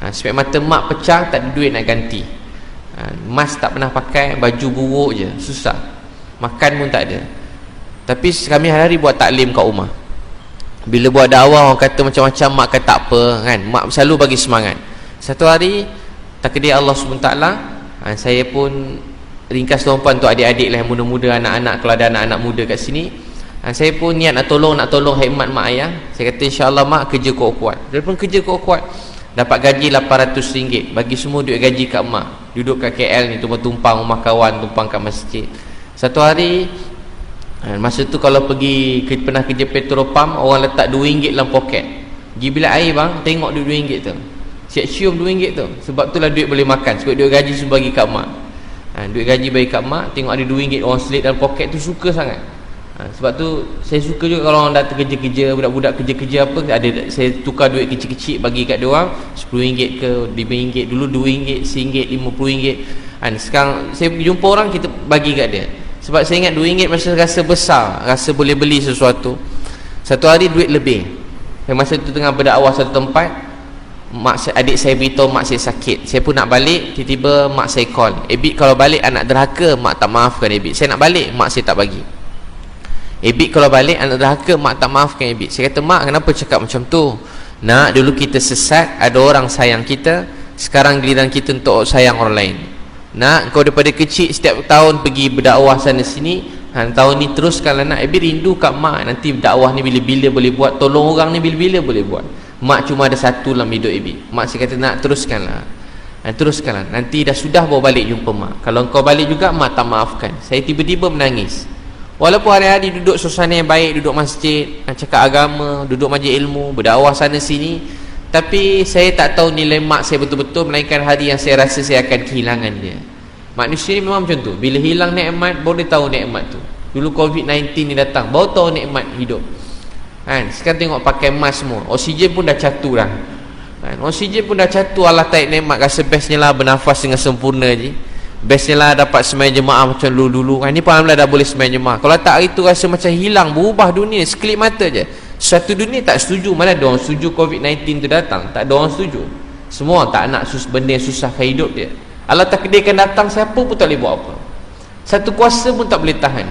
Sebab mata mak pecah, tak ada duit nak ganti. Mas tak pernah pakai, baju buruk je, susah. Makan pun tak ada. Tapi kami hari-hari buat taklim kat rumah. Bila buat dakwah, orang kata macam-macam, mak kata tak apa kan. Mak selalu bagi semangat. Satu hari, takdir Allah SWT, saya pun ringkas tuan-puan untuk adik-adik lah yang muda-muda, anak-anak, kalau ada anak-anak muda kat sini, saya pun niat nak tolong khidmat mak ayah. Saya kata insyaAllah mak kerja kuat-kuat. Dia pun kerja kuat-kuat, dapat gaji RM800, bagi semua duit gaji kat mak. Duduk kat KL ni, tumpang rumah kawan, tumpang kat masjid. Satu hari, masa tu kalau pernah kerja Petropam, orang letak RM2 dalam poket. Pergi bilik air bang, tengok duit RM2 tu, siap cium RM2 tu. Sebab tu lah duit boleh makan, sebab duit gaji semua bagi kat mak. Duit gaji bagi kat mak, tengok ada RM2 orang selit dalam poket tu, suka sangat. Sebab tu saya suka juga kalau orang datang kerja-kerja, budak-budak kerja-kerja apa, ada saya tukar duit kecil-kecil bagi kat dia orang, RM10 ke RM5, dulu RM2, RM1, RM50. Sekarang saya jumpa orang, kita bagi kat dia. Sebab saya ingat RM2 masa rasa besar, rasa boleh beli sesuatu. Satu hari duit lebih. Masa tu tengah berdakwah satu tempat, adik saya beritahu mak saya sakit. Saya pun nak balik, tiba-tiba mak saya call, Ebit kalau balik anak derhaka, mak tak maafkan Ebit. Saya nak balik, mak saya tak bagi. Ebit kalau balik anak derhaka, mak tak maafkan Ebit. Saya kata, mak kenapa cakap macam tu? Nak, dulu kita sesat, ada orang sayang kita, Sekarang giliran kita untuk sayang orang lain. Nak, kau daripada kecil setiap tahun pergi berdakwah sana sini, tahun ni teruskanlah nak. Rindu kat mak, nanti dakwah ni bila-bila boleh buat, tolong orang ni bila-bila boleh buat. Mak cuma ada satu dalam hidup Mak saya kata nak, teruskanlah. Teruskanlah, nanti dah sudah bawa balik jumpa mak. Kalau kau balik juga, mak tak maafkan. Saya tiba-tiba menangis. Walaupun hari-hari duduk suasana yang baik, duduk masjid, cakap agama, duduk majlis ilmu, berdakwah sana sini, tapi saya tak tahu nilai mak saya betul-betul, melainkan hari yang saya rasa saya akan kehilangan dia. Manusia ni memang macam tu. Bila hilang nikmat, baru dia tahu nikmat tu. Dulu COVID-19 ni datang, baru tahu nikmat hidup. Sekarang tengok pakai mask semua, oksigen pun dah catu dah. Oksigen pun dah catu, Allah tarik nikmat, rasa bestnya lah bernafas dengan sempurna je. Bestnya lah dapat sembahyang jemaah macam dulu-dulu. Ni pun alhamdulillah dah boleh sembahyang jemaah. Kalau tak, hari tu rasa macam hilang, berubah dunia sekelip mata je. Satu dunia tak setuju. Mana ada orang setuju COVID-19 tu datang? Tak ada orang setuju. Semua tak nak benda yang susahkan hidup dia. Allah takdirkan datang, siapa pun tak boleh buat apa. Satu kuasa pun tak boleh tahan.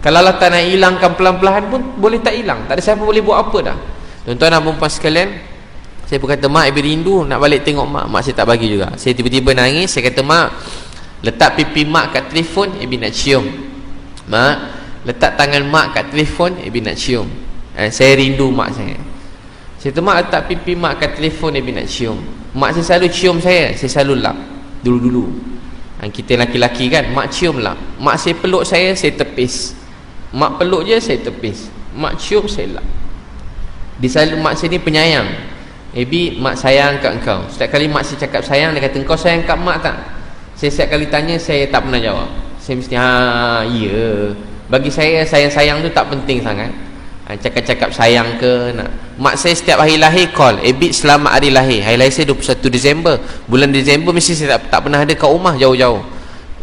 Kalau Allah tak nak hilangkan pelan-pelan pun boleh tak hilang. Tak ada siapa boleh buat apa dah. Tuan-tuan dan puan-puan sekalian, saya pun kata, mak, Ibu rindu nak balik tengok mak. Mak saya tak bagi juga. Saya tiba-tiba nangis. Saya kata, mak, letak pipi mak kat telefon, Ibu nak cium. Mak, letak tangan mak kat telefon, Ibu nak cium. Saya rindu mak saya. Saya kata, mak, letak pipi mak kat telefon, Ibu nak cium. Mak saya selalu cium saya selalu lap. Dulu-dulu kita laki-laki kan, mak cium lap. Mak saya peluk saya tepis. Mak peluk je, saya tepis. Mak cium, saya lap. Mak saya ni penyayang. Ebi, mak sayang kat engkau. Setiap kali mak saya cakap sayang, dia kata, engkau sayang kat mak tak? Saya setiap kali tanya, saya tak pernah jawab. Saya mesti, ya. Bagi saya, sayang-sayang tu tak penting sangat. Cakap-cakap sayang ke nak. Mak saya setiap hari lahir call, Ebit selamat hari lahir. Hari lahir saya 21 Disember. Bulan Disember mesti saya tak pernah ada kat rumah jauh-jauh.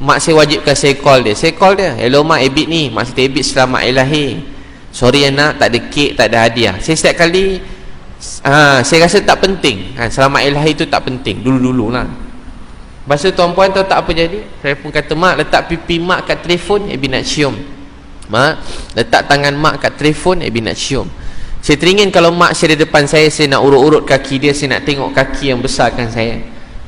Mak saya wajibkan saya call dia. Saya call dia, hello mak, Ebit ni. Mak saya, Ebit selamat hari lahir. Sorry anak, tak ada kek, tak ada hadiah. Saya setiap kali saya rasa tak penting. Selamat hari lahir tu tak penting. Dulu-dulu lah. Lepas tu tuan-puan tahu tak apa jadi? Saya pun kata, mak, letak pipi mak kat telefon, Ebit nak cium. Mak, letak tangan mak kat telefon, Ebit nak cium. Saya teringin kalau mak saya di depan saya nak urut-urut kaki dia, saya nak tengok kaki yang besarkan saya.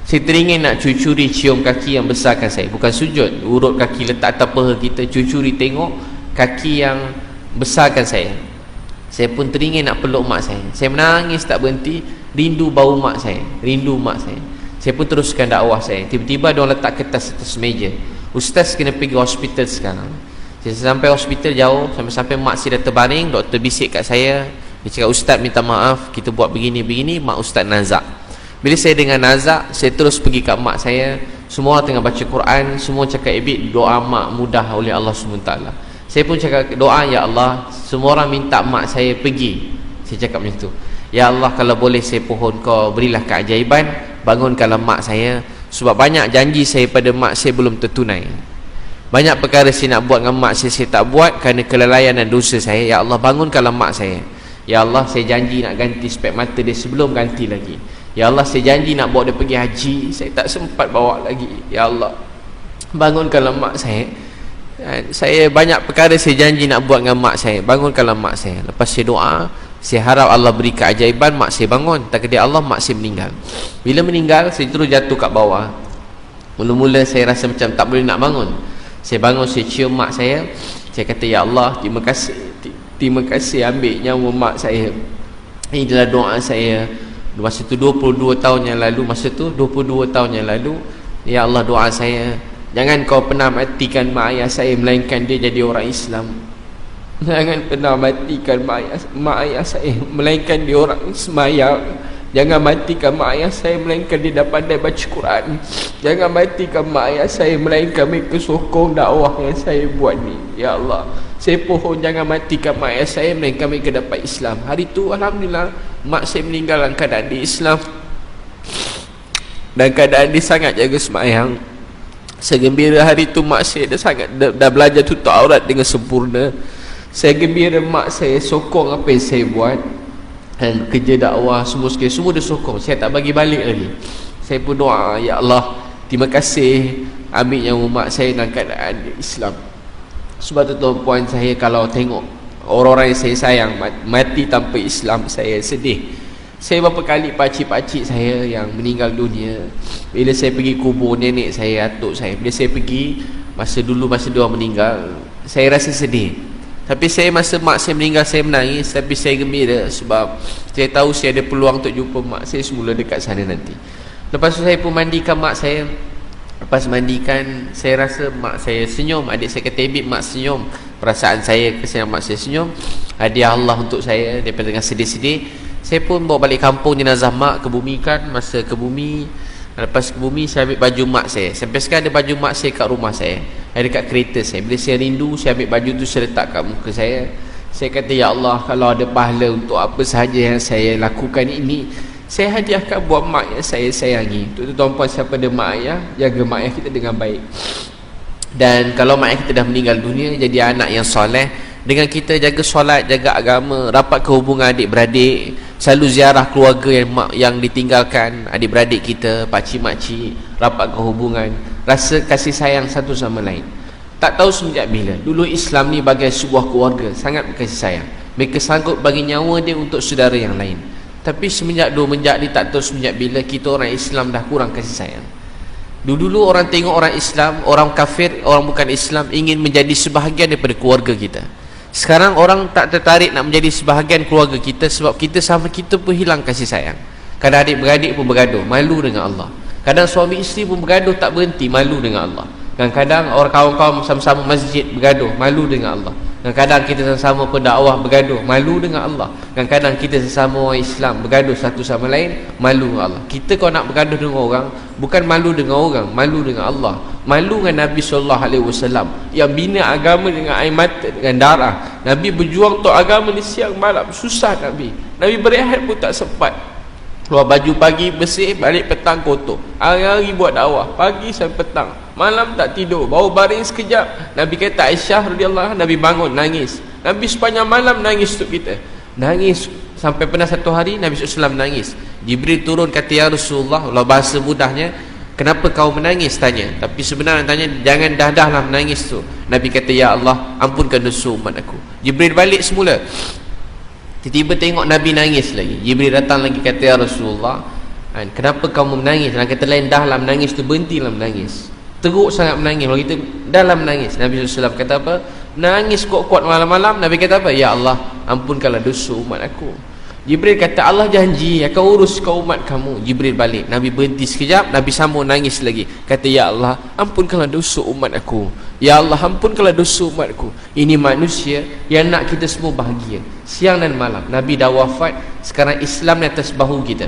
Saya teringin nak curi-curi cium kaki yang besarkan saya. Bukan sujud, urut kaki letak atas paha kita, curi-curi tengok kaki yang besarkan saya. Saya pun teringin nak peluk mak saya. Saya menangis tak berhenti, rindu bau mak saya, rindu mak saya. Saya pun teruskan dakwah saya. Tiba-tiba dia orang letak kertas atas meja, ustaz kena pergi hospital sekarang. Saya sampai hospital jauh, sampai-sampai mak saya dah terbaring. Doktor bisik kat saya, dia cakap, ustaz minta maaf, kita buat begini-begini. Mak ustaz nazak. Bila saya dengar nazak, saya terus pergi kat mak saya. Semua orang tengah baca Quran, semua cakap, Ebit, doa mak mudah oleh Allah SWT. Saya pun cakap doa, ya Allah, semua orang minta mak saya pergi. Saya cakap macam tu, ya Allah, kalau boleh saya pohon kau berilah keajaiban, bangunkanlah mak saya. Sebab banyak janji saya pada mak saya belum tertunai. Banyak perkara saya nak buat dengan mak saya tak buat kerana kelalaian dan dosa saya. Ya Allah, bangunkanlah mak saya. Ya Allah, saya janji nak ganti spek mata dia sebelum ganti lagi. Ya Allah, saya janji nak bawa dia pergi haji, saya tak sempat bawa lagi. Ya Allah, bangunkanlah mak saya. Saya banyak perkara saya janji nak buat dengan mak saya, bangunkanlah mak saya. Lepas saya doa, saya harap Allah beri keajaiban, mak saya bangun. Takdir Allah, mak saya meninggal. Bila meninggal, saya terus jatuh kat bawah. Mula-mula saya rasa macam tak boleh nak bangun. Saya bangun, saya cium mak saya. Saya kata, ya Allah, terima kasih, terima kasih ambil nyawa mak saya. Ini adalah doa saya. Masa tu 22 tahun yang lalu. Masa tu 22 tahun yang lalu. Ya Allah, doa saya, jangan kau pernah matikan mak ayah saya, melainkan dia jadi orang Islam. Jangan pernah matikan mak ayah saya, melainkan dia orang semayang. Jangan matikan mak ayah saya, melainkan dia dah pandai baca Quran. Jangan matikan mak ayah saya, melainkan mereka sokong dakwah yang saya buat ni. Ya Allah, saya pohon jangan matikan mak ayah saya, melainkan mereka dapat Islam. Hari tu alhamdulillah, mak saya meninggal dalam keadaan di Islam, dan keadaan dia sangat jaga semayang. Saya gembira hari tu mak saya dah belajar tutup aurat dengan sempurna. Saya gembira mak saya sokong apa yang saya buat, dan kerja dakwah semua sekali, semua dia sokong. Saya tak bagi balik lagi. Saya pun doa, ya Allah, terima kasih ambil nyawa mak saya dalam keadaan Islam. Sebab tu tuan-puan, saya kalau tengok orang-orang yang saya sayang mati tanpa Islam, saya sedih. Saya berapa kali pakcik-pakcik saya yang meninggal dunia, bila saya pergi kubur nenek saya, atuk saya, bila saya pergi masa diorang meninggal, saya rasa sedih. Tapi saya masa mak saya meninggal, saya menangis. Tapi saya gembira sebab saya tahu saya ada peluang untuk jumpa mak saya semula dekat sana nanti. Lepas tu saya pun mandikan mak saya. Lepas mandikan, saya rasa mak saya senyum. Adik saya kata, Ebit, mak senyum. Perasaan saya, kesan mak saya senyum. Hadiah Allah untuk saya. Daripada dengan sedih-sedih, saya pun bawa balik kampung jenazah mak, kebumikan. Masa ke bumi, lepas ke bumi, saya ambil baju mak saya. Sampai sekarang ada baju mak saya kat rumah saya, ada dekat kereta saya. Bila saya rindu, saya ambil baju tu, saya letak kat muka saya. Saya kata, ya Allah, kalau ada pahala untuk apa sahaja yang saya lakukan ini, saya hadiahkan buat mak yang saya sayangi. Untuk tuan-tuan, siapa ada mak ayah, jaga mak ayah kita dengan baik. Dan kalau mak ayah kita dah meninggal dunia, jadi anak yang soleh. Dengan kita jaga solat, jaga agama, rapat kehubungan adik-beradik, selalu ziarah keluarga yang ditinggalkan, adik-beradik kita, pakcik-makcik, rapat kehubungan, rasa kasih sayang satu sama lain. Tak tahu semenjak bila, dulu Islam ni bagai sebuah keluarga, sangat berkasih sayang. Mereka sanggup bagi nyawa dia untuk saudara yang lain. Tapi semenjak ni, tak tahu semenjak bila, kita orang Islam dah kurang kasih sayang. Dulu orang tengok orang Islam, orang kafir, orang bukan Islam ingin menjadi sebahagian daripada keluarga kita. Sekarang orang tak tertarik nak menjadi sebahagian keluarga kita, sebab kita sama kita pun hilang kasih sayang. Kadang adik-beradik pun bergaduh, malu dengan Allah. Kadang suami isteri pun bergaduh, tak berhenti, malu dengan Allah. Kadang-kadang orang kawan-kawan sama-sama masjid bergaduh, malu dengan Allah. Kadang-kadang kita sama-sama pendakwah bergaduh, malu dengan Allah. Kadang-kadang kita sesama orang Islam bergaduh satu sama lain, malu dengan Allah. Kita kalau nak bergaduh dengan orang, bukan malu dengan orang, malu dengan Allah. Malu dengan Nabi SAW yang bina agama dengan air mata, dengan darah. Nabi berjuang untuk agama ni siang malam, susah Nabi berehat pun tak sempat. Keluar baju pagi bersih, balik petang kotor. Hari-hari buat dakwah, pagi sampai petang, malam tak tidur, baru baring sekejap. Nabi kata Aisyah radhiyallahu anha, Nabi bangun nangis. Nabi sepanjang malam nangis untuk kita, nangis sampai pernah satu hari Nabi SAW nangis. Jibril turun kata, ya Rasulullah, kalau bahasa mudahnya, kenapa kau menangis, tanya. Tapi sebenarnya tanya, jangan dah-dahlah menangis tu. Nabi kata, ya Allah, ampunkan dosa umat aku. Jibril balik semula. Tiba-tiba tengok Nabi nangis lagi. Jibril datang lagi kata, ya Rasulullah, kenapa kamu menangis? Dalam kata lain, dahlah menangis tu, berhentilah menangis. Teruk sangat menangis. Kalau kita dalam menangis, Nabi SAW kata apa? Menangis kuat-kuat malam-malam. Nabi kata apa? Ya Allah, ampunkanlah dosa umat aku. Jibril kata, Allah janji akan urus kau umat kamu. Jibril balik, Nabi berhenti sekejap, Nabi sambung nangis lagi. Kata, ya Allah, ampunkanlah dosa umat aku. Ya Allah, ampunkanlah dosa umatku. Ini manusia yang nak kita semua bahagia, siang dan malam. Nabi dah wafat, sekarang Islam di atas bahu kita,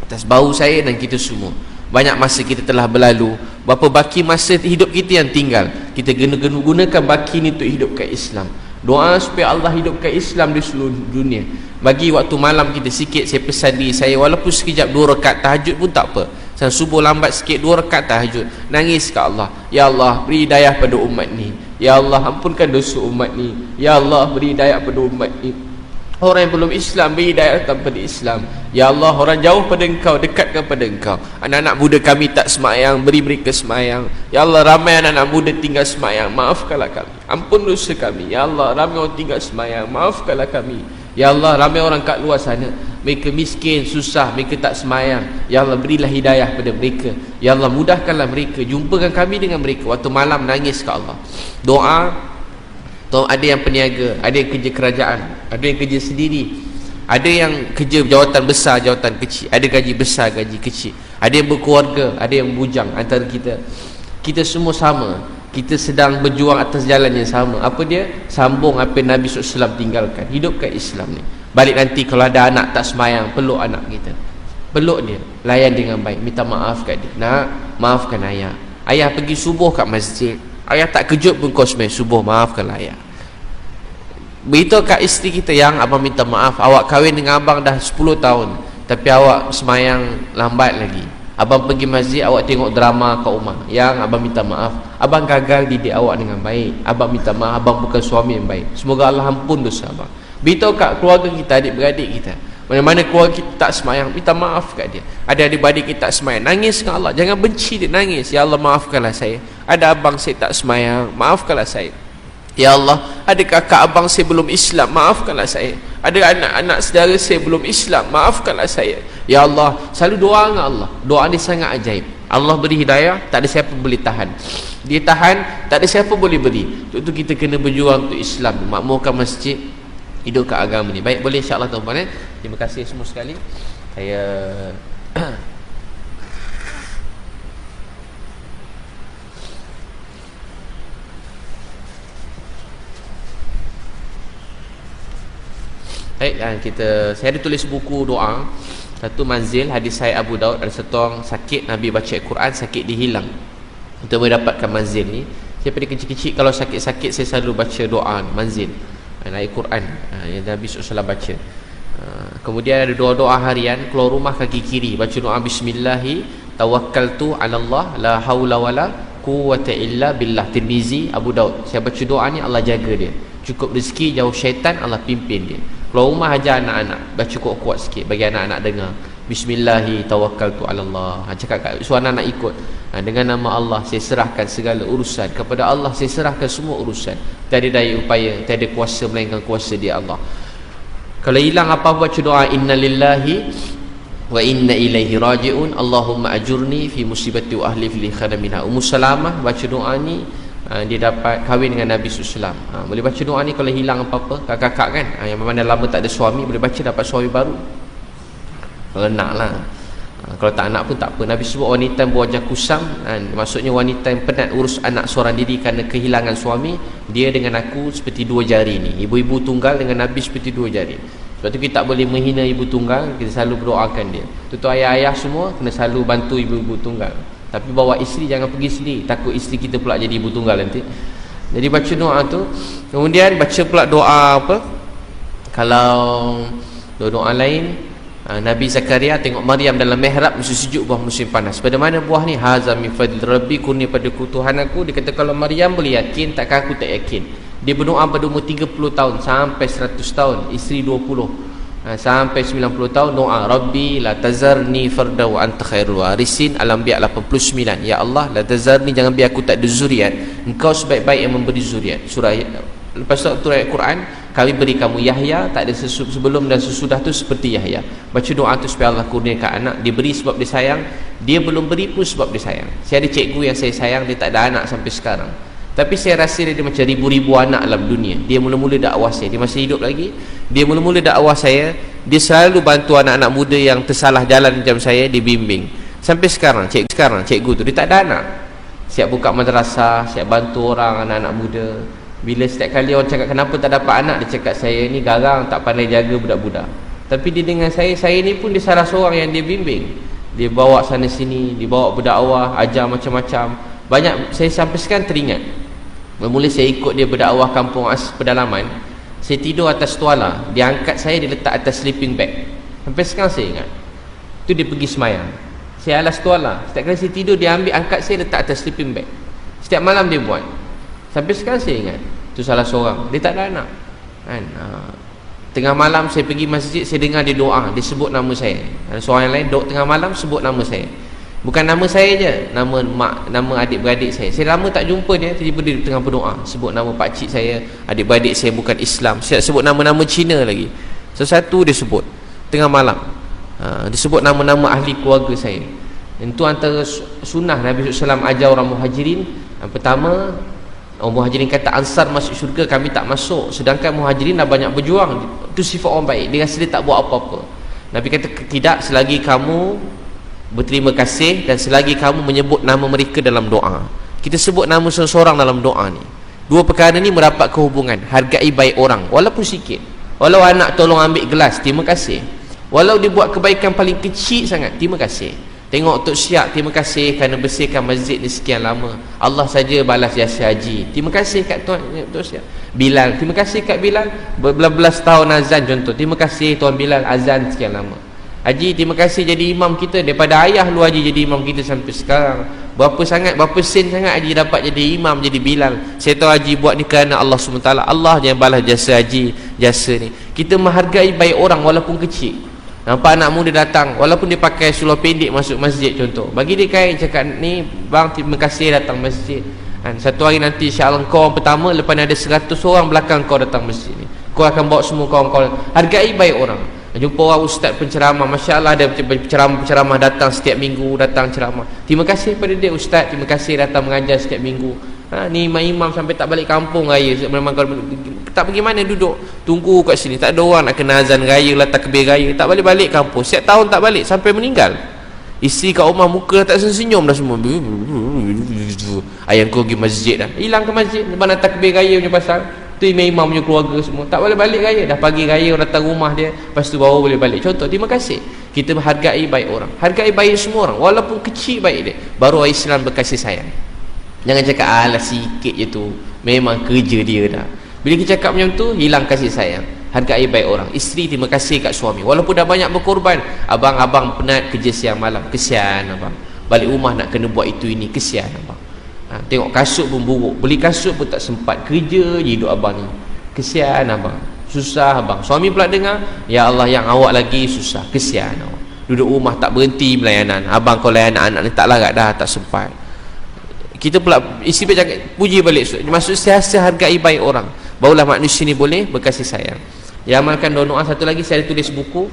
atas bahu saya dan kita semua. Banyak masa kita telah berlalu, berapa baki masa hidup kita yang tinggal. Kita gunakan baki ni untuk hidupkan Islam. Doa supaya Allah hidupkan Islam di seluruh dunia. Bagi waktu malam kita sikit, saya pesan diri saya, walaupun sekejap 2 rakaat tahajud pun tak apa. Subuh lambat sikit 2 rakaat tahajud, nangis ke Allah, ya Allah, beri hidayah pada umat ni. Ya Allah, ampunkan dosa umat ni. Ya Allah, beri hidayah pada umat ni. Orang yang belum Islam, beri hidayah kepada Islam. Ya Allah, orang jauh pada Engkau, dekatkan pada Engkau. Anak-anak muda kami tak semayang, beri mereka semayang. Ya Allah, ramai anak-anak muda tinggal semayang, maafkanlah kami, ampun dosa kami. Ya Allah, ramai orang tinggal semayang, maafkanlah kami. Ya Allah, ramai orang kat luar sana, mereka miskin, susah, mereka tak semayang. Ya Allah, berilah hidayah pada mereka. Ya Allah, mudahkanlah mereka, jumpakan kami dengan mereka. Waktu malam nangis ke Allah, doa. Ada yang peniaga, ada yang kerja kerajaan, ada yang kerja sendiri, ada yang kerja jawatan besar, jawatan kecil, ada gaji besar, gaji kecil, ada yang berkeluarga, ada yang bujang. Antara kita, kita semua sama, kita sedang berjuang atas jalan yang sama. Apa dia? Sambung apa yang Nabi SAW tinggalkan, hidupkan Islam ni. Balik nanti kalau ada anak tak semayang, peluk anak kita, peluk dia, layan dengan baik, minta maaf kat dia. Nak, maafkan ayah. Ayah pergi subuh kat masjid, ayah tak kejut pun kau semayang subuh, maafkanlah ayah. Beritahu kat isteri kita, yang abang minta maaf, awak kahwin dengan abang dah 10 tahun, tapi awak semayang lambat lagi. Abang pergi masjid, awak tengok drama kat rumah. Yang abang minta maaf, abang gagal didik awak dengan baik. Abang minta maaf, abang bukan suami yang baik. Semoga Allah ampun dosa abang. Beritahu kat keluarga kita, adik-beradik kita, mana-mana keluarga kita tak semayang, minta maaf kat dia. Ada adik-beradik kita tak semayang, nangis dengan Allah, jangan benci dia, nangis. Ya Allah, maafkanlah saya. Ada abang saya tak semayang, maafkanlah saya. Ya Allah, ada kakak abang saya belum Islam, maafkanlah saya. ada anak-anak saudara saya belum Islam, maafkanlah saya. Ya Allah, selalu doa dengan Allah. Doa ni sangat ajaib. Allah beri hidayah, tak ada siapa boleh tahan. Dia tahan, tak ada siapa boleh beri. Untuk itu kita kena berjuang untuk Islam, makmurkan masjid, hidupkan agama ni. Baik, boleh insya-Allah tuan-tuan. Terima kasih semua sekali. Saya saya ada tulis buku doa. Satu manzil, hadis saya Abu Daud, ada seorang sakit, Nabi baca Al-Quran, sakit dihilang. Untuk mendapatkan manzil ni, saya pada kecil-kecil kalau sakit-sakit saya selalu baca doa manzil, naik Quran yang Nabi SAW baca. Kemudian ada doa-doa harian, keluar rumah kaki kiri baca doa bismillahi tawakkaltu 'ala Allah la haula wala quwwata illa billah. Tirmizi, Abu Daud. Saya baca doa ni, Allah jaga dia. Cukup rezeki, jauh syaitan, Allah pimpin dia. Keluar rumah ajar anak-anak, baca kuat-kuat sikit bagi anak-anak dengar. Bismillahi tawakkaltu 'ala Allah. Cakap kat suara anak ikut. Dengan nama Allah saya serahkan segala urusan, kepada Allah saya serahkan semua urusan. Tiada daya upaya, tiada kuasa melainkan kuasa dia Allah. Kalau hilang apa-apa baca doa innalillahi wa inna ilaihi raji'un. Allahumma ajurni fi musibati wa ahli fi khadamina. Ummu Salamah baca doa ni, dia dapat kahwin dengan Nabi SAW. Boleh baca doa ni kalau hilang apa-apa. Kakak-kakak kan, yang mana lama tak ada suami, boleh baca dapat suami baru. Kalau nak lah. Kalau tak nak pun tak apa. Nabi sebut wanita yang berwajah kusam, maksudnya wanita yang penat urus anak seorang diri kerana kehilangan suami. Dia dengan aku seperti dua jari ni. Ibu-ibu tunggal dengan Nabi seperti dua jari. Sebab tu kita tak boleh menghina ibu tunggal, kita selalu berdoakan dia. Tentu ayah-ayah semua kena selalu bantu ibu-ibu tunggal. Tapi bawa isteri jangan pergi sendiri, takut isteri kita pula jadi ibu tunggal nanti. Jadi baca doa tu. Kemudian baca pula doa apa? Kalau doa lain, Nabi Zakaria tengok Maryam dalam mihrab musim sejuk, buah musim panas. Pada mana buah ni? Haza min fadl rabbi, kurnia pada Tuhan aku. Dia kata kalau Maryam boleh yakin, takkan aku tak yakin. Dia berdoa pada umur 30 tahun sampai 100 tahun, isteri 20 sampai 90 tahun doa, Rabbi la tazarni farda wa anta khairul warisin. Al-Anbiya 89. Ya Allah, la tazarni, jangan biar aku tak ada zuriat, engkau sebaik-baik yang memberi zuriat. Surah lepas tu ayat Quran, kami beri kamu Yahya, tak ada sebelum dan sesudah tu seperti Yahya. Baca doa tu supaya Allah kurniakan anak. Dia beri sebab dia sayang, dia belum beri pun sebab dia sayang. Saya ada cikgu yang saya sayang, dia tak ada anak sampai sekarang. Tapi saya rasa dia macam ribu-ribu anak dalam dunia. Dia mula-mula dakwah saya, dia masih hidup lagi. Dia mula-mula dakwah saya, dia selalu bantu anak-anak muda yang tersalah jalan macam saya, dia bimbing. Sampai sekarang cikgu tu dia tak ada anak. Siap buka madrasah, siap bantu orang, anak-anak muda. Bila setiap kali orang cakap kenapa tak dapat anak, dia cakap saya ni garang, tak pandai jaga budak-budak. Tapi dia dengan saya ni pun dia salah seorang yang dia bimbing. Dia bawa sana sini, dia bawa berdakwah, ajar macam-macam. Banyak saya sampai sekarang teringat. Mula saya ikut dia berdakwah kampung pedalaman, saya tidur atas tuala, dia angkat saya, dia letak atas sleeping bag. Sampai sekarang saya ingat. Tu dia pergi semayang, saya alas tuala. Setiap kali saya tidur, dia ambil, angkat saya, letak atas sleeping bag. Setiap malam dia buat. Sampai sekarang saya ingat. Tu salah seorang, dia tak ada anak kan? Tengah malam saya pergi masjid, saya dengar dia doa, dia sebut nama saya. Ada seorang yang lain dok tengah malam sebut nama saya. Bukan nama saya je, nama mak, nama adik-beradik saya. Saya lama tak jumpa dia, tiba-tiba dia tengah berdoa, sebut nama pakcik saya, adik-beradik saya bukan Islam. Saya sebut nama-nama Cina lagi. Sesuatu dia sebut tengah malam. Dia sebut nama-nama ahli keluarga saya. Itu antara sunnah Nabi SAW ajar orang muhajirin. Yang pertama, orang muhajirin kata Ansar masuk syurga, kami tak masuk. Sedangkan muhajirin dah banyak berjuang. Itu sifat orang baik, dia rasa dia tak buat apa-apa. Nabi kata tidak, selagi kamu berterima kasih dan selagi kamu menyebut nama mereka dalam doa. Kita sebut nama seseorang dalam doa ni. Dua perkara ni mendapat kehubungan. Hargai baik orang walaupun sikit. Walau anak tolong ambil gelas, terima kasih. Walau dia buat kebaikan paling kecil sangat, terima kasih. Tengok Tok Siak, terima kasih kerana bersihkan masjid ni sekian lama. Allah saja balas jasa haji. Terima kasih kat Tuan Tok Siak. Bilal, terima kasih kat Bilal, berbelas tahun azan contoh. Terima kasih Tuan Bilal azan sekian lama. Haji, terima kasih jadi imam kita. Daripada ayah lu Haji jadi imam kita sampai sekarang. Berapa sen sangat Haji dapat jadi imam, jadi Bilal. Saya tahu Haji buat ni kerana Allah SWT. Allah yang balas jasa Haji, jasa ni. Kita menghargai baik orang walaupun kecil. Nampak anak muda datang, walaupun dia pakai seluar pendek masuk masjid contoh, bagi dia kain, cakap ni bang terima kasih datang masjid. Satu hari nanti insya-Allah kau orang pertama, lepas ni ada 100 orang belakang kau datang masjid ni. Kau akan bawa semua kawan-kawan. Hargai baik orang. Jumpa orang ustaz penceramah, Masya Allah, ada penceramah datang setiap minggu, datang ceramah. Terima kasih pada dia ustaz, terima kasih datang mengajar setiap minggu. Ni imam sampai tak balik kampung raya. Memang kalau tak pergi mana duduk, tunggu kat sini. Tak ada orang nak kena azan raya lah, takbir raya, tak balik-balik kampung. Setiap tahun tak balik sampai meninggal. Isteri kat rumah muka tak senyum dah semua. Ayang kau pergi masjid dah. Hilang ke masjid sebab nak takbir raya punya pasal. Tu imam punya keluarga semua tak boleh balik raya. Dah pagi raya orang datang rumah dia, lepas tu baru boleh balik. Contoh, terima kasih. Kita menghargai baik orang, hargai baik semua orang, walaupun kecil baik dia. Baru Islam berkasih sayang. Jangan cakap alah sikit je tu, memang kerja dia dah. Bila kita cakap macam tu, hilang kasih sayang. Hargai baik orang. Isteri terima kasih kat suami, walaupun dah banyak berkorban. Abang penat kerja siang malam, kesian abang. Balik rumah nak kena buat itu ini, kesian abang. Tengok kasut pun buruk, beli kasut pun tak sempat, kerja je hidup abang ni, kesian abang, susah abang. Suami pula dengar, ya Allah yang awak lagi susah, kesian awak. Duduk rumah tak berhenti pelayanan, abang kau layan anak ni tak larat dah, tak sempat. Kita pula isteri cakap, puji balik. Maksud sentiasa hargai baik orang, barulah manusia ni boleh berkasih sayang. Ya, amalkan doa. Satu lagi saya tulis buku,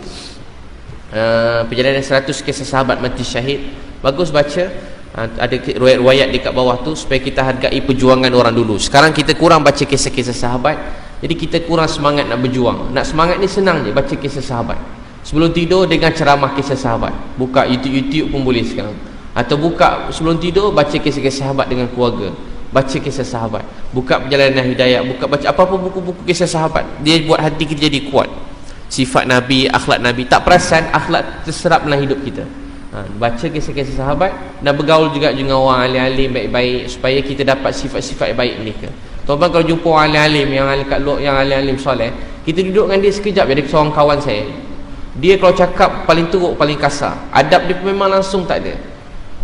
perjalanan 100 kisah sahabat mati syahid. Bagus baca. Ada riwayat dekat bawah tu supaya kita hargai perjuangan orang dulu. Sekarang kita kurang baca kisah-kisah sahabat, jadi kita kurang semangat nak berjuang. Nak semangat ni senang je, baca kisah sahabat. Sebelum tidur dengar ceramah kisah sahabat, buka YouTube pun boleh sekarang. Atau buka sebelum tidur baca kisah-kisah sahabat dengan keluarga, baca kisah sahabat. Buka perjalanan hidayah, baca apa-apa buku-buku kisah sahabat. Dia buat hati kita jadi kuat. Sifat Nabi, akhlak Nabi, tak perasan akhlak terserap dalam hidup kita. Baca kisah-kisah sahabat dan bergaul juga dengan orang alim-alim baik-baik supaya kita dapat sifat-sifat baik mereka. Tuan-tuan kalau jumpa orang alim-alim yang alim-alim soleh, kita duduk dengan dia sekejap. Jadi seorang kawan saya, dia kalau cakap paling teruk, paling kasar, adab dia memang langsung tak ada.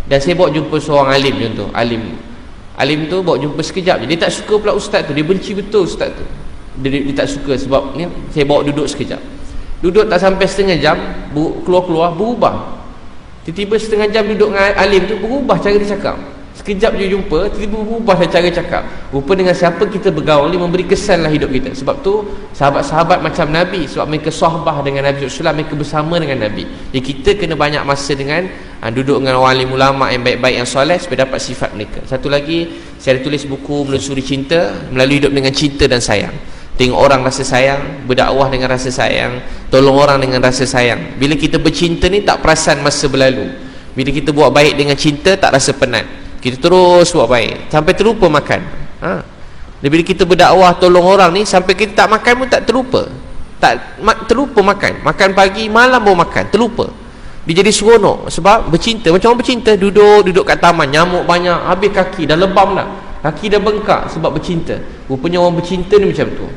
Dan saya bawa jumpa seorang alim contoh, alim tu bawa jumpa sekejap je. Dia tak suka pula ustaz tu, dia benci betul ustaz tu. Dia tak suka sebab ni saya bawa duduk sekejap. Duduk tak sampai setengah jam, keluar-keluar berubah. Tiba-tiba setengah jam duduk dengan alim tu, berubah cara dia cakap. Sekejap je jumpa, tiba-tiba berubah cara cakap. Rupa dengan siapa kita bergaul ni memberi kesan lah hidup kita. Sebab tu sahabat-sahabat macam Nabi, sebab mereka sahabah dengan Nabi SAW, mereka bersama dengan Nabi. Jadi kita kena banyak masa dengan duduk dengan orang alim ulama yang baik-baik, yang soleh, supaya dapat sifat mereka. Satu lagi, saya ada tulis buku Menelusuri Cinta, melalui hidup dengan cinta dan sayang. Tengok orang rasa sayang, berdakwah dengan rasa sayang, tolong orang dengan rasa sayang. Bila kita bercinta ni tak perasan masa berlalu. Bila kita buat baik dengan cinta, tak rasa penat. Kita terus buat baik sampai terlupa makan. Dan bila kita berdakwah tolong orang ni, sampai kita tak makan pun tak terlupa. Terlupa makan. Makan pagi, malam baru makan, terlupa. Dia jadi seronok sebab bercinta. Macam orang bercinta, duduk kat taman, nyamuk banyak, habis kaki dah lebam dah. Kaki dah bengkak sebab bercinta. Rupanya orang bercinta ni macam tu.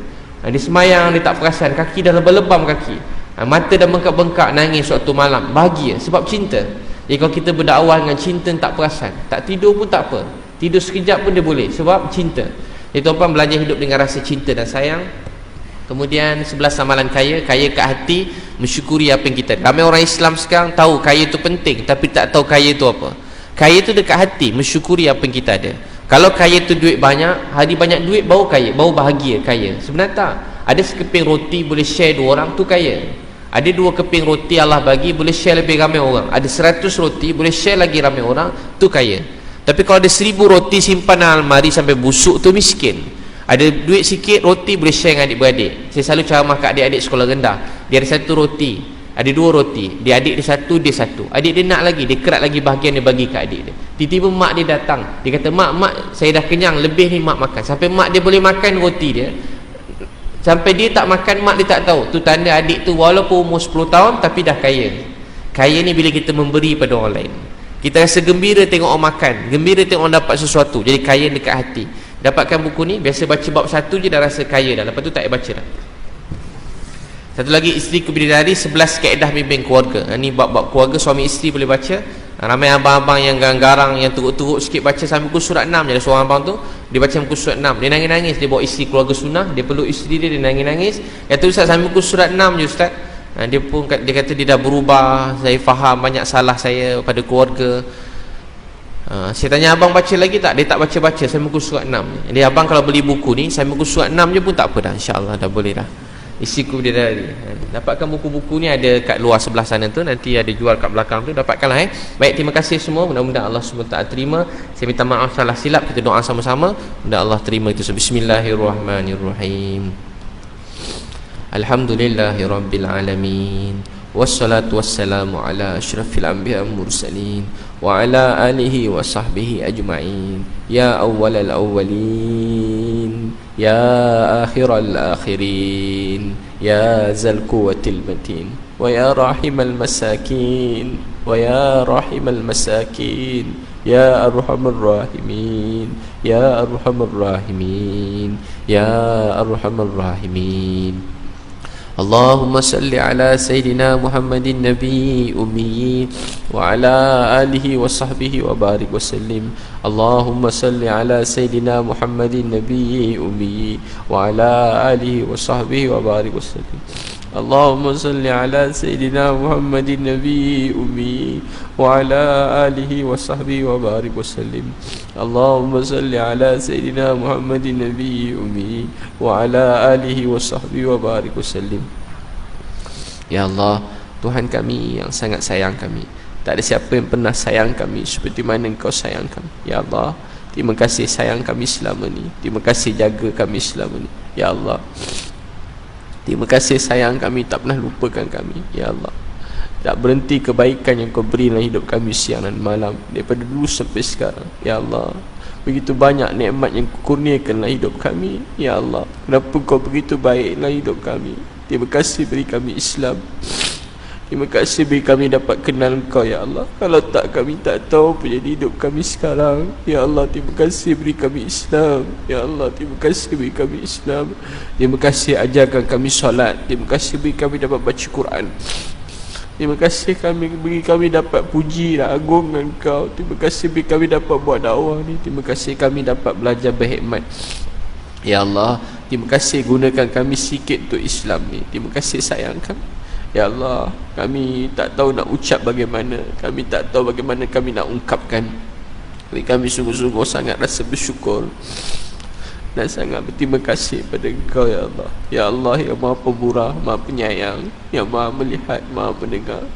Dia semayang, dia tak perasan, kaki dah lebam kaki. Mata dah bengkak-bengkak, nangis waktu malam, bahagia sebab cinta. Jadi kalau kita berdakwah dengan cinta, tak perasan, tak tidur pun tak apa, tidur sekejap pun dia boleh sebab cinta. Jadi tuan-tuan belajar hidup dengan rasa cinta dan sayang. Kemudian 11 amalan kaya kat hati, mensyukuri apa yang kita ada. Ramai orang Islam sekarang tahu kaya tu penting, tapi tak tahu kaya tu apa. Kaya tu dekat hati, mensyukuri apa yang kita ada. Kalau kaya tu duit banyak, hari banyak duit baru kaya, baru bahagia kaya. Sebenarnya tak. Ada sekeping roti boleh share 2 orang, tu kaya. Ada 2 keping roti Allah bagi, boleh share lebih ramai orang. Ada 100 roti boleh share lagi ramai orang, tu kaya. Tapi kalau ada 1000 roti simpan dalam almari sampai busuk, tu miskin. Ada duit sikit, roti boleh share dengan adik-beradik. Saya selalu ceramah kat adik-adik sekolah rendah. Dia ada 1 roti, ada 2 roti, dia adik dia 1, dia 1. Adik dia nak lagi, dia kerat lagi bahagian, dia bagi kat adik dia. Tiba-tiba mak dia datang, dia kata, mak saya dah kenyang, lebih ni mak makan. Sampai mak dia boleh makan roti dia, sampai dia tak makan, mak dia tak tahu. Tu tanda adik tu walaupun umur 10 tahun tapi dah kaya. Kaya ni bila kita memberi pada orang lain. Kita rasa gembira tengok orang makan, gembira tengok orang dapat sesuatu. Jadi kaya dekat hati. Dapatkan buku ni, biasa baca bab 1 je dah rasa kaya dah, lepas tu tak payah baca dah. Satu lagi, isteri ke bidadari, 11 kaedah bimbing keluarga. Ini bab-bab keluarga, suami isteri boleh baca. Ramai abang-abang yang garang-garang, yang teruk-teruk sikit baca sampai muka surat 6 je. Ada seorang abang tu, dia baca muka surat 6, dia nangis-nangis. Dia bawa isteri keluarga sunnah, dia peluk isteri dia, dia nangis-nangis. Kata, ustaz sampai muka surat 6 je ustaz. Dia pun dia kata dia dah berubah, saya faham banyak salah saya pada keluarga. Saya tanya, abang baca lagi tak? Dia tak baca-baca sampai muka surat 6. Jadi abang kalau beli buku ni sampai muka surat 6 je pun tak apa dah, insya-Allah dah boleh dah. Isi kubu bidadari. Dapatkan buku-buku ni, ada kat luar sebelah sana tu, nanti ada jual kat belakang tu, dapatkanlah. Baik, terima kasih semua. Mudah-mudahan Allah SWT terima. Saya minta maaf salah silap, kita doa sama-sama. Mudah Allah terima itu. Bismillahirrahmanirrahim. Alhamdulillahirabbil alamin. Wassalatu wassalamu ala asyrafil anbiya mursalin wa ala alihi wa sahbihi ajma'in. Ya awwalal awwalin, ya akhiral akhirin, ya zal quwwatil matin, wa ya rahimal masakin, wa ya rahimal masakin, ya arhamar rahimin, ya arhamar rahimin, ya arhamar rahimin. Allahumma salli ala Sayyidina Muhammadin Nabi Ummi wa ala alihi wa sahbihi wa barik wa sallim. Allahumma salli ala Sayyidina Muhammadin Nabi Ummi wa ala alihi wa sahbihi wa barik wa sallim. Allahumma salli ala Sayyidina Muhammadin Nabi Ummi wa ala alihi wa sahbihi wa barik wa sallim. Allahumma salli ala Sayyidina Muhammadin Nabi Ummi wa ala alihi wa sahbihi wa barik wa sallim. Ya Allah, Tuhan kami yang sangat sayang kami, tak ada siapa yang pernah sayang kami seperti mana Engkau sayang kami. Ya Allah, terima kasih sayang kami selama ni. Terima kasih jaga kami selama ni. Ya Allah, terima kasih sayang kami, tak pernah lupakan kami. Ya Allah, tak berhenti kebaikan yang Kau beri dalam hidup kami siang dan malam, daripada dulu sampai sekarang. Ya Allah, begitu banyak nikmat yang Kau kurniakan dalam hidup kami. Ya Allah, kenapa Kau begitu baik dalam hidup kami. Terima kasih beri kami Islam. Terima kasih beri kami dapat kenal Kau. Ya Allah, kalau tak, kami tak tahu apa jadi hidup kami sekarang. Ya Allah, terima kasih beri kami Islam. Ya Allah, terima kasih beri kami Islam. Terima kasih ajarkan kami solat. Terima kasih beri kami dapat baca Quran. Terima kasih beri kami dapat puji dan agungkan Kau. Terima kasih beri kami dapat buat dakwah ni. Terima kasih kami dapat belajar berhikmat. Ya Allah, terima kasih gunakan kami sikit untuk Islam ni. Terima kasih sayang kami. Ya Allah, kami tak tahu nak ucap bagaimana. Kami tak tahu bagaimana kami nak ungkapkan. Tapi kami sungguh-sungguh sangat rasa bersyukur dan sangat berterima kasih pada Engkau. Ya Allah, Ya Allah yang Maha Pemurah, Maha Penyayang, yang Maha Melihat, Maha Mendengar,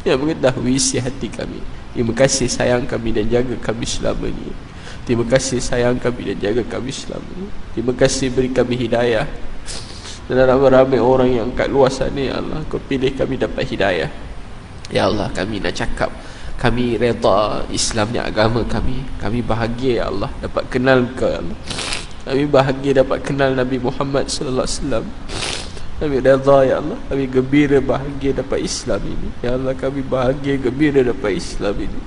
yang mengetahui isi hati kami. Terima kasih sayang kami dan jaga kami selama ini. Terima kasih sayang kami dan jaga kami selama ini. Terima kasih beri kami hidayah. Dan ramai-ramai orang yang kat luar sana, Ya Allah, Kau pilih kami dapat hidayah. Ya Allah, kami nak cakap, kami redha Islamnya agama kami. Kami bahagia, Ya Allah, dapat kenal Kau. Ya Allah, kami bahagia dapat kenal Nabi Muhammad sallallahu alaihi wasallam. Kami redha, Ya Allah, kami gembira bahagia dapat Islam ini. Ya Allah, kami bahagia gembira dapat Islam ini.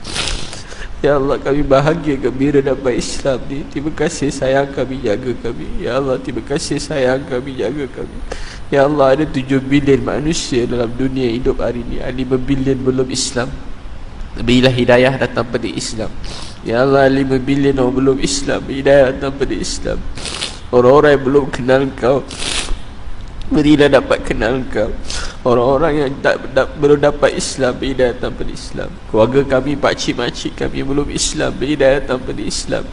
Ya Allah, kami bahagia gembira dapat Islam ni. Terima kasih sayang kami, jaga kami. Ya Allah, terima kasih sayang kami, jaga kami. Ya Allah, ada 7 bilion manusia dalam dunia hidup hari ni. 5 bilion belum Islam. Berilah hidayah datang pada Islam. Ya Allah, 5 bilion orang belum Islam, hidayah datang pada Islam. Orang-orang yang belum kenal Kau, berilah dapat kenal Kau. Orang-orang yang belum dapat Islam, hidayah datang pada Islam. Keluarga kami, pakcik-makcik kami yang belum Islam, hidayah datang pada Islam.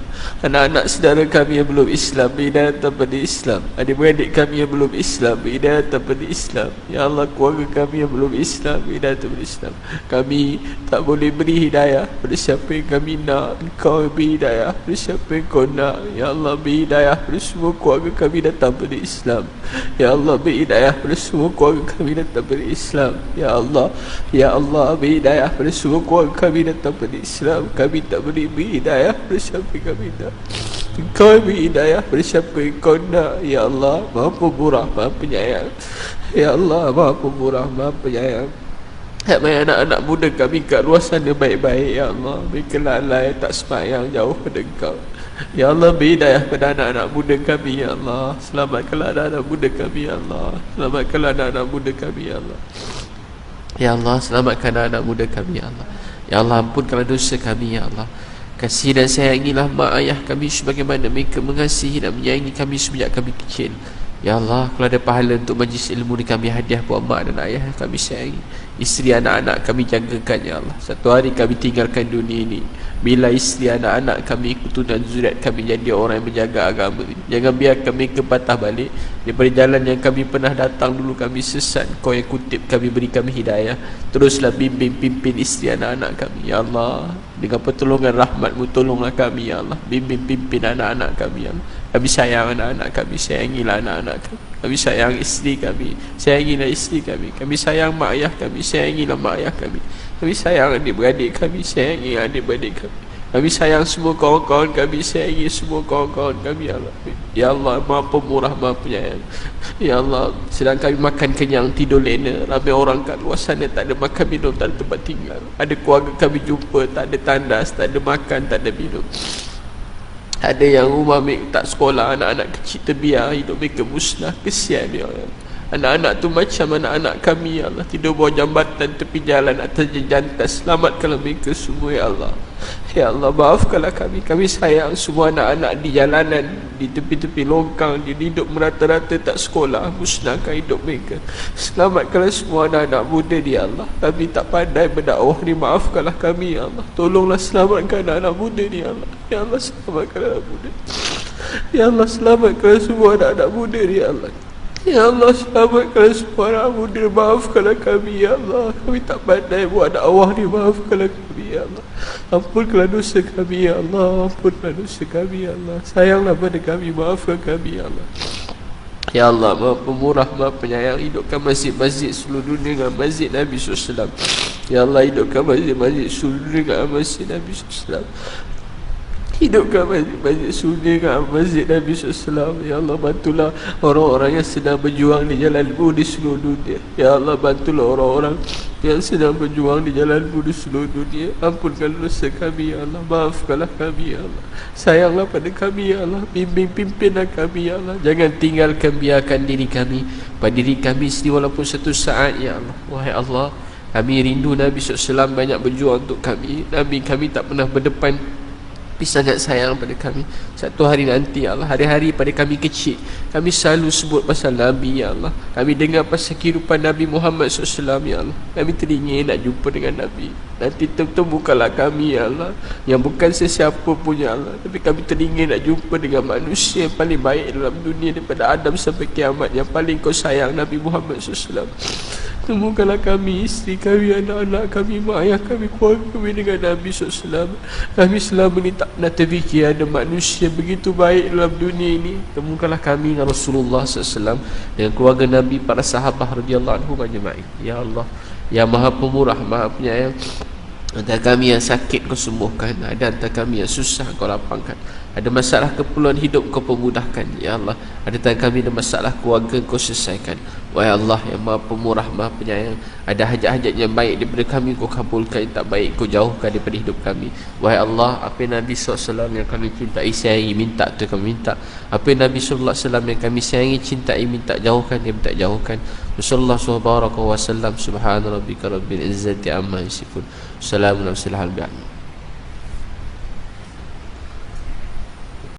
Anak-anak saudara kami yang belum Islam, hidayah datang pada Islam. Adik-beradik kami yang belum Islam, hidayah datang pada Islam. Ya Allah, keluarga kami yang belum Islam, hidayah datang pada Islam. Kami tak boleh beri hidayah pada siapa yang kami nak. Engkau beri hidayah pada siapa yang Kau nak. Ya Allah, beri hidayah pada semua keluarga kami datang pada Islam. Ya Allah, beri hidayah pada semua keluarga kami datang pada Islam. Ya Allah, Ya Allah, beri hidayah pada semua keluarga kami datang pada Islam. Kami tak boleh beri hidayah pada siapa yang kami nak. Engkau beri hidayah pada siapa yang Kau nak. Ya Allah, Maha Pemurah, Maha Penyayang. Ya Allah, Maha Pemurah, Maha Penyayang. Hai anak-anak muda kami kat luar sana baik-baik. Ya Allah, mereka lalai tak sembahyang jauh pada Engkau. Ya Allah, beri hidayah pada anak-anak muda kami. Ya Allah, selamatkanlah anak-anak muda kami. Ya Allah, selamatkanlah anak-anak muda kami. Ya Allah, Ya Allah, selamatkan anak-anak muda kami. Ya Allah, Ya Allah, ampunkanlah dosa kami. Ya Allah, kasih dan sayangilah mak ayah kami sebagaimana mereka mengasihi dan menyayangi kami sejak kami kecil. Ya Allah, kalau ada pahala untuk majlis ilmu ni, kami hadiah buat mak dan ayah kami sayangi. Isteri anak-anak kami jagakan ya Allah. Satu hari kami tinggalkan dunia ini, bila isteri anak-anak kami, keturunan zuriat kami jadi orang yang menjaga agama ini. Jangan biar kami kepatah balik daripada jalan yang kami pernah datang dulu. Kami sesat, Kau yang kutip kami, beri kami hidayah. Teruslah bimbing pimpin isteri anak-anak kami ya Allah. Dengan pertolongan rahmat-Mu tolonglah kami ya Allah. Bimbing pimpin anak-anak kami ya Allah. Kami sayang anak-anak kami, sayangilah anak-anak kami. Kami sayang isteri kami, sayangilah isteri kami. Kami sayang mak ayah kami, sayangilah mak ayah kami. Kami sayang adik-beradik kami, sayangi adik-beradik kami. Kami sayang semua kawan-kawan kami, sayangi semua kawan-kawan kami ya Allah. Ya Allah, Maha Pemurah, Maha Penyayang. Ya Allah, sedang kami makan kenyang, tidur lena. Ramai orang kat luar sana tak ada makan minum, tak ada tempat tinggal. Ada keluarga kami jumpa, tak ada tandas, tak ada makan, tak ada minum. Ada yang rumah mereka tak sekolah, anak-anak kecil terbiar, hidup mereka musnah. Kesian ya Allah. Anak-anak tu macam anak-anak kami ya Allah, tidur bawah jambatan tepi jalan atas jantas. Selamatkanlah mereka semua ya Allah. Ya Allah, maafkanlah kami. Kami sayang semua anak-anak di jalanan, di tepi-tepi longkang, di hidup merata-rata tak sekolah. Musnahkan hidup mereka. Selamatkanlah semua anak-anak muda ni ya Allah. Kami tak pandai berdakwah ni, maafkanlah kami ya Allah. Tolonglah selamatkan anak-anak muda ni ya Allah. Ya Allah, selamatkan anak muda. Ya Allah, selamatkan semua anak-anak muda ni ya Allah. Ya Allah, selamatkan semua anak muda. Maafkanlah kami ya Allah. Kami tak pandai buat dakwah ni, maafkanlah kami ya Allah. Ampunkanlah dosa kami ya Allah. Ampunkanlah dosa kami ya Allah. Sayanglah pada kami, maafkan kami ya Allah. Ya Allah, Maha Pemurah, Maha Penyayang. Hidupkan masjid-masjid seluruh dunia dengan masjid Nabi SAW. Ya Allah, hidupkan masjid-masjid seluruh dunia dengan masjid Nabi SAW. Hidupkan masjid sunni kat masjid Nabi SAW. Ya Allah, bantulah orang-orang yang sedang berjuang di jalan-Mu di seluruh dunia. Ya Allah, bantulah orang-orang yang sedang berjuang di jalan-Mu di seluruh dunia. Ampunkan dosa kami ya Allah. Maafkanlah kami ya Allah. Sayanglah pada kami ya Allah. Bimbing pimpinlah kami ya Allah. Jangan tinggalkan, biarkan diri kami pada diri kami sendiri walaupun satu saat ya Allah. Wahai Allah, kami rindu Nabi SAW banyak berjuang untuk kami. Nabi kami tak pernah berdepan, tapi sangat sayang pada kami. Satu hari nanti ya Allah, hari-hari pada kami kecil, kami selalu sebut pasal Nabi ya Allah. Kami dengar pasal kehidupan Nabi Muhammad SAW ya Allah. Kami teringin nak jumpa dengan Nabi. Nanti temukanlah kami ya Allah, yang bukan sesiapa pun ya Allah, tapi kami teringin nak jumpa dengan manusia yang paling baik dalam dunia, daripada Adam sampai kiamat, yang paling Kau sayang, Nabi Muhammad SAW. Temukanlah kami, isteri kami, anak-anak kami, mak ayah kami, keluarga kami dengan Nabi SAW. Kami selama ni tak pernah terfikir ada manusia begitu baik dalam dunia ini. Temukanlah kami dengan Rasulullah SAW, dengan keluarga Nabi, para sahabat radhiyallahu anhum ajma'in. Ya Allah, Ya Maha Pemurah, Maha Penyayang. Antara kami yang sakit Kau sembuhkan, ada antara kami yang susah Kau lapangkan, ada masalah keperluan hidup Kau pemudahkan ya Allah. Ada antara kami ada masalah keluarga Kau selesaikan. Wahai Allah yang Maha Pemurah, Maha Penyayang, ada hajat-hajat yang baik daripada kami Kau kabulkan, yang tak baik Kau jauhkan daripada hidup kami. Wahai Allah, apa yang Nabi SAW yang kami cintai, sayangi, minta tu kami minta. Apa yang Nabi SAW yang kami sayangi, cintai, minta, jauhkan, dia minta jauhkan. Sallallahu alaihi wasallam. Subhana rabbika rabbil izzati amma yasifun. Assalamualaikum warahmatullahi wabarakatuh.